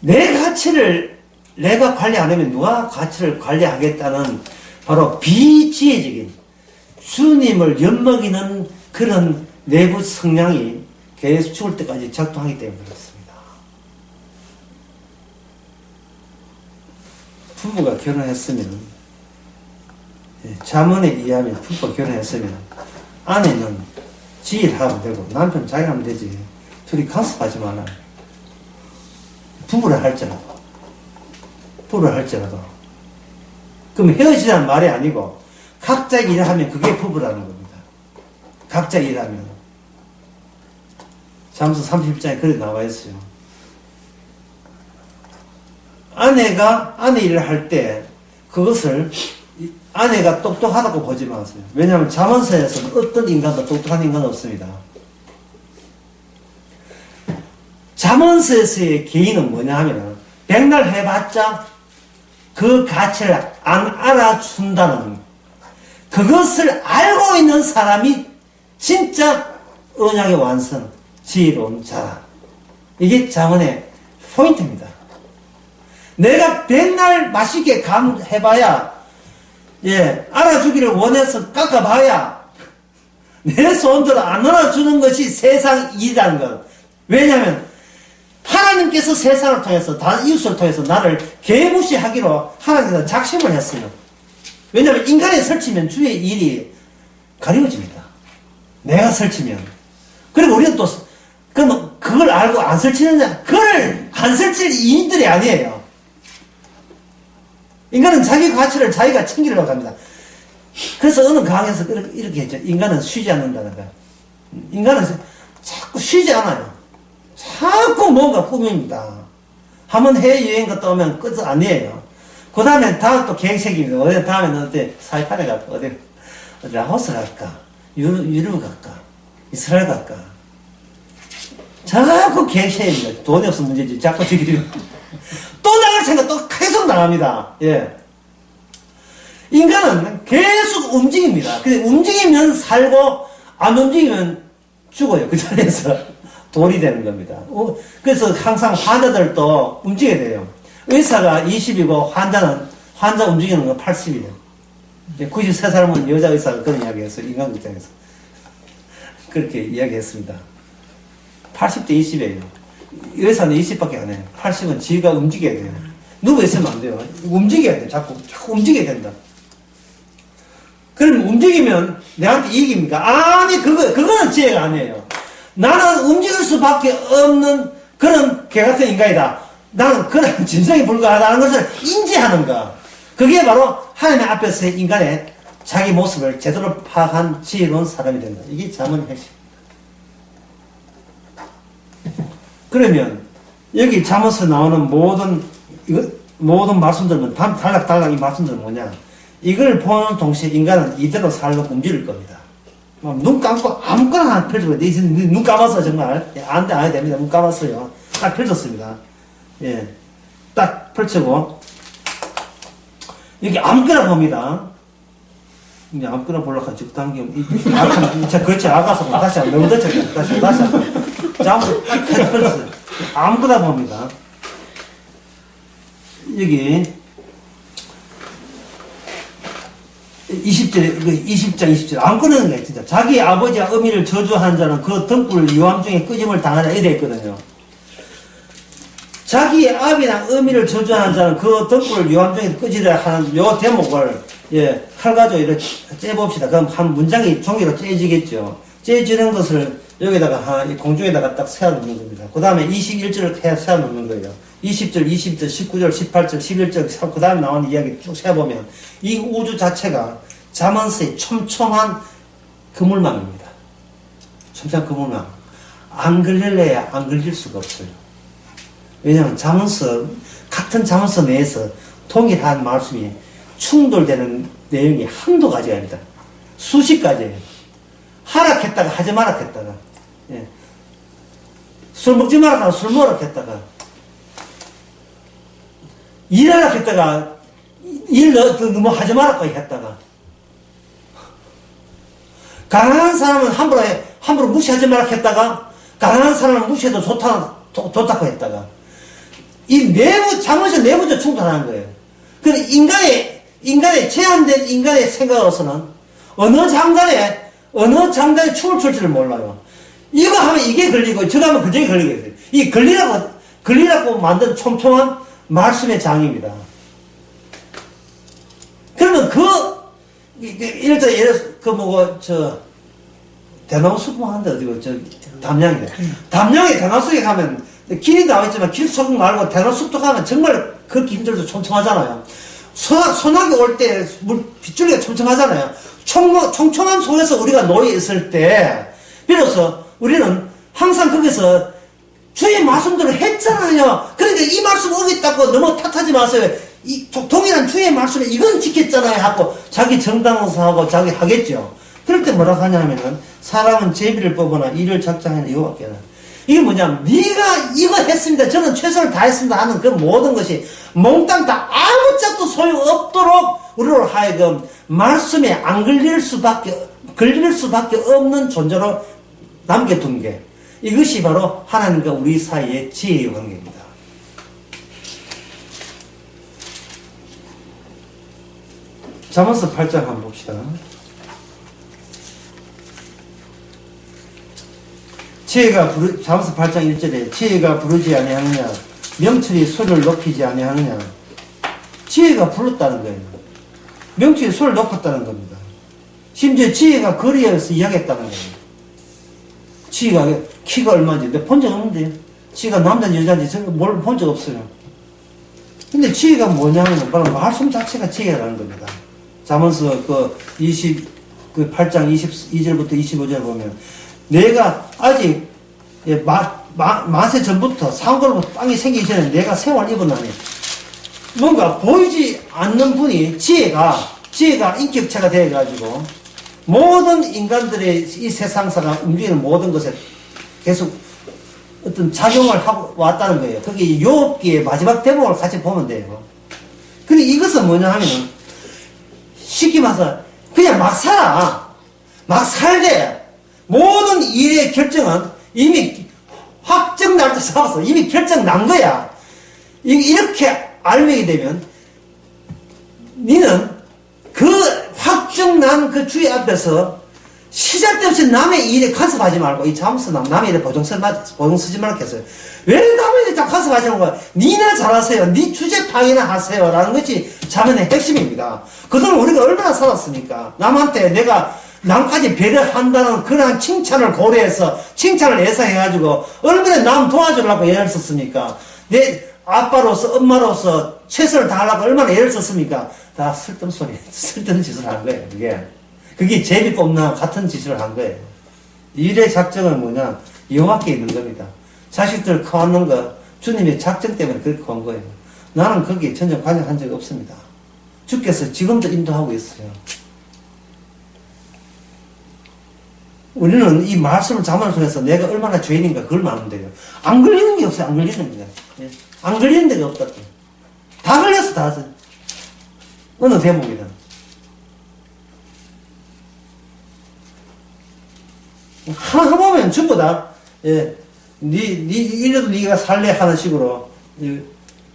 Speaker 1: 내 가치를 내가 관리 안 하면 누가 가치를 관리하겠다는 바로 비지혜적인 주님을 엿먹이는 그런 내부 성향이 계속 죽을 때까지 작동하기 때문에 그렇습니다. 부부가 결혼했으면 잠언에 의하면 부부가 결혼했으면 아내는 지 일하면 되고 남편 자기 하면 되지. 둘이 간섭하지 마라. 부부를 할지라도 그럼 헤어지자는 말이 아니고 각자 일하면 그게 부부라는 겁니다. 각자 일하면 잠수 30장에 그래 나와 있어요. 아내가 아내 일을 할 때 그것을 아내가 똑똑하다고 보지 마세요. 왜냐하면 잠언서에서는 어떤 인간도 똑똑한 인간은 없습니다. 잠언서에서의 개인은 뭐냐 하면 백날 해봤자 그 가치를 안 알아준다는 그것을 알고 있는 사람이 진짜 언약의 완성, 지혜로운 자라. 이게 잠언의 포인트입니다. 내가 백날 맛있게 해봐야, 예, 알아주기를 원해서 깎아봐야, 내 손들을 안 알아주는 것이 세상이라는 것. 왜냐하면, 하나님께서 세상을 통해서, 다른 이웃을 통해서 나를 개무시하기로 하나님께서 작심을 했어요. 왜냐하면 인간에 설치면 주의 일이 가려워집니다. 내가 설치면. 그리고 우리는 또, 그러면 그걸 알고 안 설치느냐? 그걸 안 설칠 이인들이 아니에요. 인간은 자기 가치를 자기가 챙기려고 합니다. 그래서 어느 강에서 이렇게 했죠. 인간은 쉬지 않는다는 거야. 인간은 자꾸 쉬지 않아요. 자꾸 뭔가 꾸밉니다. 한번 해외여행 갔다 오면 끝은 아니에요. 그 다음에 다음 또 계획색입니다. 어디 다음에는 어디 사이판에 갈까? 어디 라오스 갈까? 유럽 갈까? 이스라엘 갈까? 자꾸 계획색입니다. 돈이 없으면 문제지. 자꾸 저기 또 나갈 생각 또 계속 나갑니다. 예. 인간은 계속 움직입니다. 근데 움직이면 살고 안 움직이면 죽어요. 그 자리에서 돌이 되는 겁니다. 그래서 항상 환자들도 움직여야 돼요. 의사가 20이고 환자 움직이는 건 80이에요. 93살은 여자 의사가 그런 이야기했어요. 인간극장에서. 그렇게 이야기했습니다. 80대 20이에요. 의사는 20밖에 안 해요. 80은 지가 움직여야 돼요. 누워 있으면 안 돼요. 움직여야 돼요. 자꾸 움직여야 된다. 그럼 움직이면 내한테 이익입니까? 아니, 그거는 지혜가 아니에요. 나는 움직일 수밖에 없는 그런 개 같은 인간이다. 나는 그런 진성이 불가하다는 것을 인지하는 것. 그게 바로 하나님 앞에서 인간의 자기 모습을 제대로 파악한 지혜로운 사람이 된다. 이게 잠언의 핵심. 그러면 여기 잠언에서 나오는 모든 말씀들은 단락단락 이 말씀들은 뭐냐? 이걸 보는 동시에 인간은 이대로 살고 움직일 겁니다. 눈 감고 아무거나 하나 펼쳐봐요. 눈 감았어 정말. 안 해야 됩니다. 눈 감았어요. 딱 펼쳤습니다. 예, 딱 펼치고 여기 아무거나 봅니다. 이제 아무거나 보려고 적당히 그렇지 아가서 다시 한번 너무 늦었다. 다시 한번 자, 딱 펼쳤어요. 아무거나 봅니다. 여기 20장 아무거나 하는 거예요. 진짜 자기 아버지와 어미를 저주한 자는 그 등불 유황 중에 끄짐을 당하라 이래 있거든요. 자기 아비나 어미를 저주하는 자는 그 등불 유황 중에 끄지라 하는 요 대목을 칼 가지고 이렇게 째봅시다. 그럼 한 문장이 종이로 째지겠죠. 째지는 것을 여기다가 공중에다가 딱 세워놓는 겁니다. 그 다음에 21절을 세워놓는 거예요. 20절, 22절, 19절, 18절, 11절, 그 다음에 나오는 이야기 쭉 세어보면 이 우주 자체가 잠언서의 촘촘한 그물망입니다. 촘촘한 그물망. 안 걸릴래야 안 걸릴 수가 없어요. 왜냐하면 같은 잠언서 내에서 동일한 말씀이 충돌되는 내용이 한두 가지가 아니다. 수십 가지예요. 하락했다가 하지 말았겠다가, 술 먹지 말았다가 술 먹었겠다가, 일하라 했다가 뭐 하지 말았고 했다가, 가난한 사람은 함부로 무시하지 말았 했다가, 가난한 사람은 무시해도 좋다고 했다가, 이 잠옷이 내부적 충돌하는 거예요. 그래서 인간의 제한된 인간의 생각으로서는 어느 장단에 춤을 출 줄을 몰라요. 이거 하면 이게 걸리고, 저거 하면 그저게 걸리겠어요. 이 걸리라고 만든 촘촘한 말씀의 장입니다. 그러면 예를 들어, 대나무 숲 한데 어디고, 담양이네. 담양에 대나무 속에 가면, 길이 나와있지만 길 속 말고 대나무 숲도 가면 정말 그렇게 힘들도 촘촘하잖아요. 소나기 올 때 빗줄기가 촘촘하잖아요. 촘촘한 속에서 우리가 놓여 있을 때, 비로소 우리는 항상 거기서 주의 말씀대로 했잖아요. 그러니까 이 말씀 어겼다고 너무 탓하지 마세요. 동일한 주의 말씀에 이건 지켰잖아요 하고 자기 정당성하고 자기 하겠죠. 그럴 때 뭐라고 하냐면은 사람은 제비를 뽑거나 이를 작정하는 여호와께 하나. 이게 뭐냐면 네가 이거 했습니다. 저는 최선을 다했습니다 하는 그 모든 것이 몽땅 다 아무짝도 소용없도록 우리로 하여금 말씀에 안 걸릴 수밖에 없는 존재로 남겨둔 게 이것이 바로 하나님과 우리 사이의 지혜의 관계입니다. 잠언서 8장 한번 봅시다. 잠언서 8장 1절에 지혜가 부르지 아니하느냐, 명철이 소리를 높이지 아니하느냐. 지혜가 불렀다는 거예요. 명철이 소리를 높였다는 겁니다. 심지어 지혜가 거리에서 이야기했다는 거예요. 지혜가 키가 얼마인지 내가 본 적 없는데, 지혜가 남자인지 여자인지 저는 뭘 본 적 없어요. 근데 지혜가 뭐냐면 바로 말씀 자체가 지혜라는 겁니다. 잠언서 8장 22절부터 25절 보면, 내가 아직 만세 전부터 상골부터 빵이 생기기 전에 내가 세월 입었나니, 뭔가 보이지 않는 분이 지혜가 인격체가 되어가지고 모든 인간들의 이 세상사가 움직이는 모든 것에 계속 어떤 작용을 하고 왔다는 거예요. 그게 욥기의 마지막 대목을 같이 보면 돼요. 근데 이것은 뭐냐 하면은 쉽게 말해서 그냥 막 살아. 막 살되 모든 일의 결정은 이미 확정 날짜 잡아서 이미 결정 난 거야. 이렇게 알게 되면 니는 그 확정 난 그 주의 앞에서 시작되없이 남의 일에 간섭하지 말고, 이 잠언서 남의 일에 보증 쓰지 말라 했어요. 왜 남의 일에 간섭하지 말고 니나 잘하세요, 니 주제 파기나 하세요 라는 것이 잠언의 핵심입니다. 그동안 우리가 얼마나 살았습니까? 남한테 내가 남까지 배려한다는 그러한 칭찬을 고려해서 칭찬을 예상해가지고 얼마나 남 도와주려고 애를 썼습니까? 내 아빠로서 엄마로서 최선을 다하려고 얼마나 애를 썼습니까? 다 쓸데없는 짓을 한 거예요. 그게 제비 뽑나 같은 짓을 한 거예요. 일의 작정은 뭐냐? 여호와께 있는 겁니다. 자식들 커왔는 거 주님의 작정 때문에 그렇게 온 거예요. 나는 거기에 전혀 관여한 적이 없습니다. 주께서 지금도 인도하고 있어요. 우리는 이 말씀을 잠언을 통해서 내가 얼마나 죄인인가 그걸 말하면 돼요. 안 걸리는 게 없어요. 안 걸리는 게. 안 걸리는 데가 없다. 다 걸렸어. 다. 어느 대목이든. 하나 보면 전부 다, 이래도 네가 살래 하는 식으로,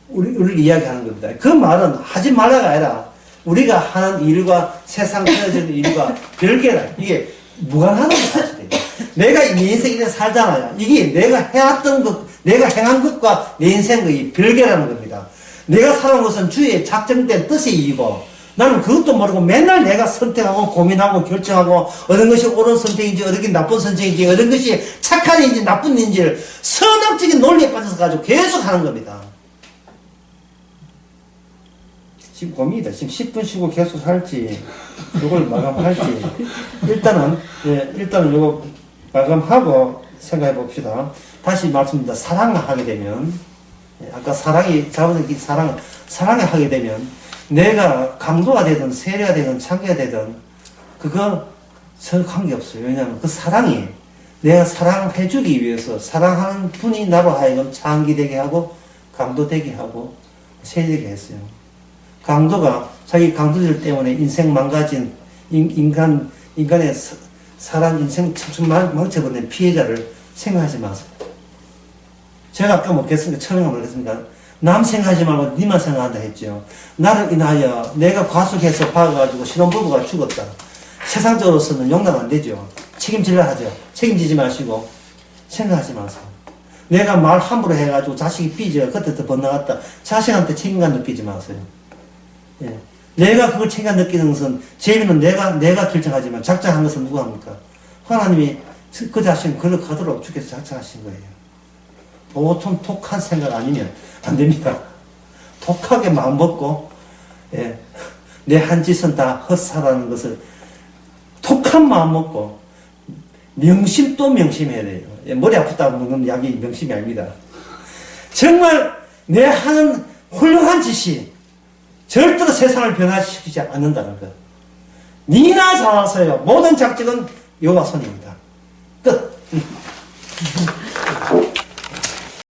Speaker 1: 우리를 이야기하는 겁니다. 그 말은 하지 말라가 아니라, 우리가 하는 일과 세상 헤어지는 일과 별개라. 이게 무관하다고 사실이에요. 내가 내 인생 이래 살잖아요. 이게 내가 해왔던 것, 내가 행한 것과 내 인생의 별개라는 겁니다. 내가 살아온 것은 주의 작정된 뜻의 이유고, 나는 그것도 모르고 맨날 내가 선택하고 고민하고 결정하고 어떤 것이 옳은 선택인지 어떤 게 나쁜 선택인지 어떤 것이 착한 일인지 나쁜 일인지를 선악적인 논리에 빠져서 가지고 계속 하는 겁니다. 지금 고민이다. 지금 10분 쉬고 계속 할지 이걸 마감할지 일단은 이거 마감하고 생각해 봅시다. 다시 말씀드립니다. 사랑을 하게 되면 아까 사랑을 하게 되면 내가 강도가 되든 세례가 되든 창기가 되든 그거 전 관계없어요. 왜냐하면 그 사랑이 내가 사랑해주기 위해서 사랑하는 분이 나로 하여금 창기되게 하고 강도되게 하고 세례되게 했어요. 강도가 자기 강도들 때문에 인생 망가진 인간의 사람 인생 참 망쳐버린 피해자를 생각하지 마세요. 제가 아까 처음에 모르겠습니까? 남 생각하지 말고 니만 생각한다 했죠. 나를 인하여 내가 과속해서 박아가지고 신혼부부가 죽었다. 세상적으로서는 용납 안 되죠. 책임질라 하죠. 책임지지 마시고 생각하지 마세요. 내가 말 함부로 해가지고 자식이 삐져 그때부터 번나갔다. 자식한테 책임감 느끼지 마세요. 예. 내가 그걸 책임감 느끼는 것은 제비는 내가 결정하지만 작정한 것은 누가 합니까? 하나님이 그 자식은 그렇게 하도록 주께서 작정하신 거예요. 보통 독한 생각 아니면 안 됩니다. 독하게 마음 먹고, 내 한 짓은 다 헛사라는 것을 독한 마음 먹고, 명심 또 명심해야 돼요. 머리 아프다고 먹는 약이 명심이 아닙니다. 정말 내 하는 훌륭한 짓이 절대로 세상을 변화시키지 않는다는 것. 니나 잘하세요. 모든 작정은 여호와 손입니다. 끝.